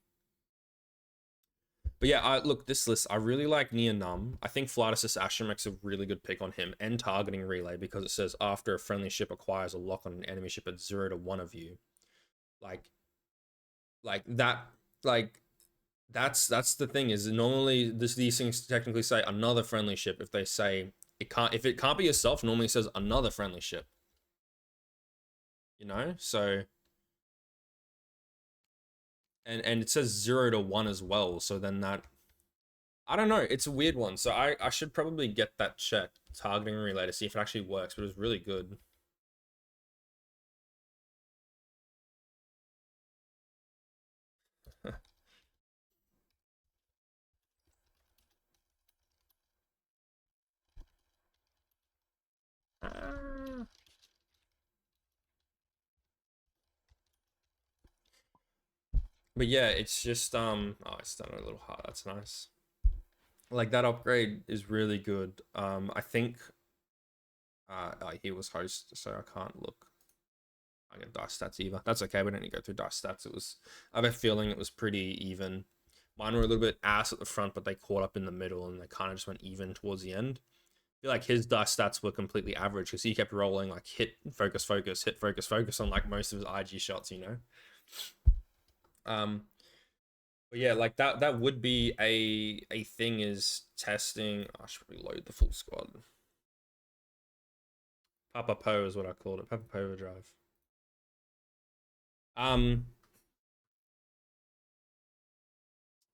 But yeah, I look this list. I really like Near Numb. I think Flight Assist Asher makes a really good pick on him and targeting relay because it says after a friendly ship acquires a lock on an enemy ship at 0 to 1 of you. Like, like that. Like that's the thing is normally these things technically say another friendly ship. If they say it can't, if it can't be yourself, normally it says another friendly ship. You know, so and it says 0 to 1 as well. So then that I don't know. It's a weird one. So I should probably get that checked, targeting relay, to see if it actually works. But it was really good. Ah. But yeah, it's just oh, it's done a little hard. That's nice. Like that upgrade is really good. I think he was host, so I can't look. I get dice stats either. That's okay. We don't need to go through dice stats. It was. I have a feeling it was pretty even. Mine were a little bit ass at the front, but they caught up in the middle and they kind of just went even towards the end. I feel like his dice stats were completely average because he kept rolling like hit, focus, focus, hit, focus, focus on like most of his IG shots, you know. Um, but yeah, like that would be a thing is testing. I should probably load the full squad. Papa Po is what I called it. Papa Po Overdrive. Um,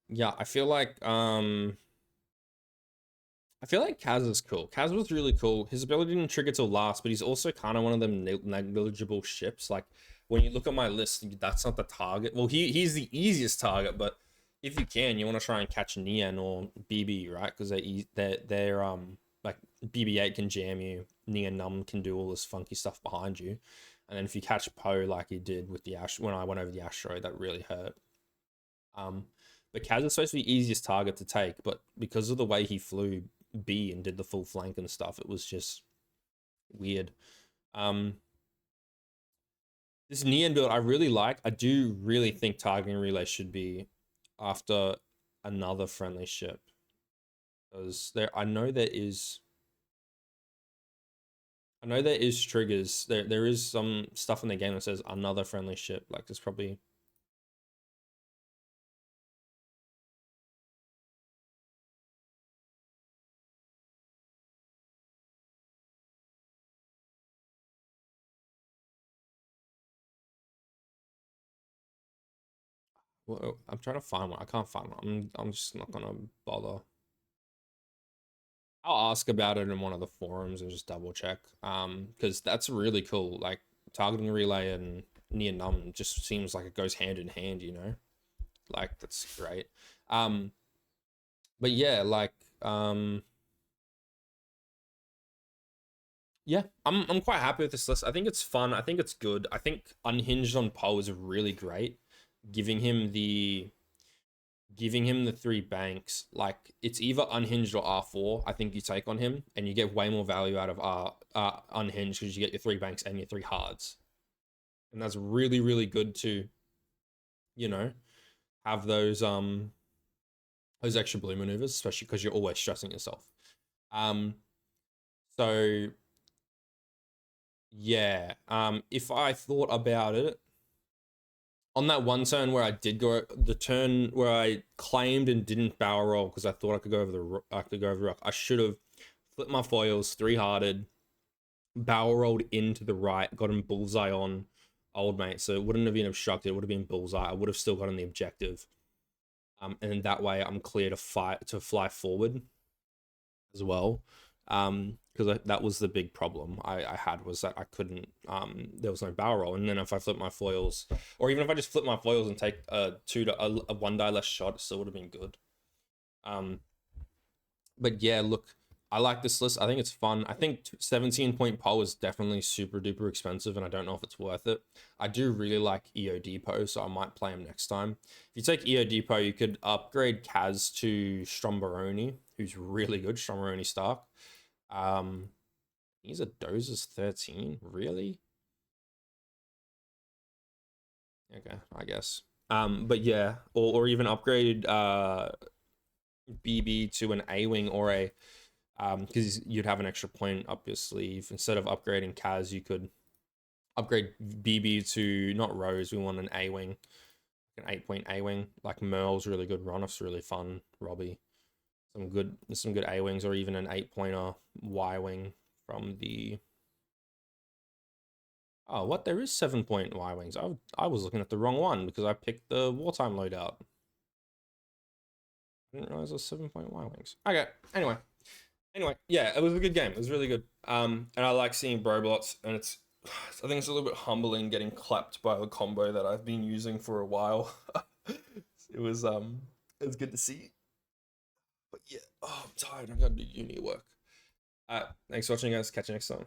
yeah, I feel like Kaz is cool. Kaz was really cool. His ability didn't trigger till last, but he's also kind of one of them negligible ships. Like when you look at my list, that's not the target. Well, he's the easiest target, but if you can, you want to try and catch Nian or BB, right? Because they're like BB8 can jam you, Nian Num can do all this funky stuff behind you, and then if you catch Poe like he did with the Ash when I went over the asteroid, that really hurt. Um, but Kaz is supposed to be the easiest target to take, but because of the way he flew B and did the full flank and stuff, it was just weird. Um, this Neon build I really like. I do really think targeting relay should be after another friendly ship because I know there is triggers. There is some stuff in the game that says another friendly ship. Like there's probably well, I'm trying to find one. I can't find one. I'm just not gonna bother. I'll ask about it in one of the forums and just double check. Because that's really cool. Like targeting relay and near numb just seems like it goes hand in hand, you know? Like that's great. Um, but yeah, like yeah, I'm quite happy with this list. I think it's fun. I think it's good. I think Unhinged on Poe is really great. Giving him the giving him the three banks, like it's either unhinged or R4. I think you take on him, and you get way more value out of unhinged because you get your three banks and your three hards, and that's really really good to, you know, have those extra blue maneuvers, especially because you're always stressing yourself. Um, so yeah, if I thought about it, on that one turn where I did go, the turn where I claimed and didn't barrel roll because I thought I could go over the rock. I should have flipped my foils, three hearted, barrel rolled into the right, got him bullseye on old mate, so it wouldn't have been obstructed. It would have been bullseye. I would have still gotten the objective. And then that way I'm clear to fly forward as well. Because that was the big problem I had, was that I couldn't, there was no barrel roll. And then if I flip my foils, or even if I just flip my foils and take a 1 die less shot, it still would have been good. But yeah, look, I like this list. I think it's fun. I think 17-point Poe is definitely super duper expensive, and I don't know if it's worth it. I do really like EO Depot, so I might play him next time. If you take EO Depot, you could upgrade Kaz to Stromberoni, who's really good, Stromberoni Stark. He's a Dozer's 13, really? Okay, I guess. But yeah, or even upgrade BB to an A-Wing or a, because you'd have an extra point up your sleeve. Instead of upgrading Kaz, you could upgrade BB to, not Rose, we want an A-Wing, an 8-point A-Wing. Like Merle's really good, Ronoff's really fun, Robbie. Some good A-Wings, or even an 8-pointer Y-Wing from the... Oh, what? There is 7-point Y-Wings. I was looking at the wrong one because I picked the wartime loadout. I didn't realize it was 7-point Y-Wings. Okay, anyway, yeah, it was a good game. It was really good. And I like seeing Broblots, and I think it's a little bit humbling getting clapped by the combo that I've been using for a while. It was good to see. But yeah, oh, I'm tired. I gotta do uni work. Thanks for watching, guys. Catch you next time.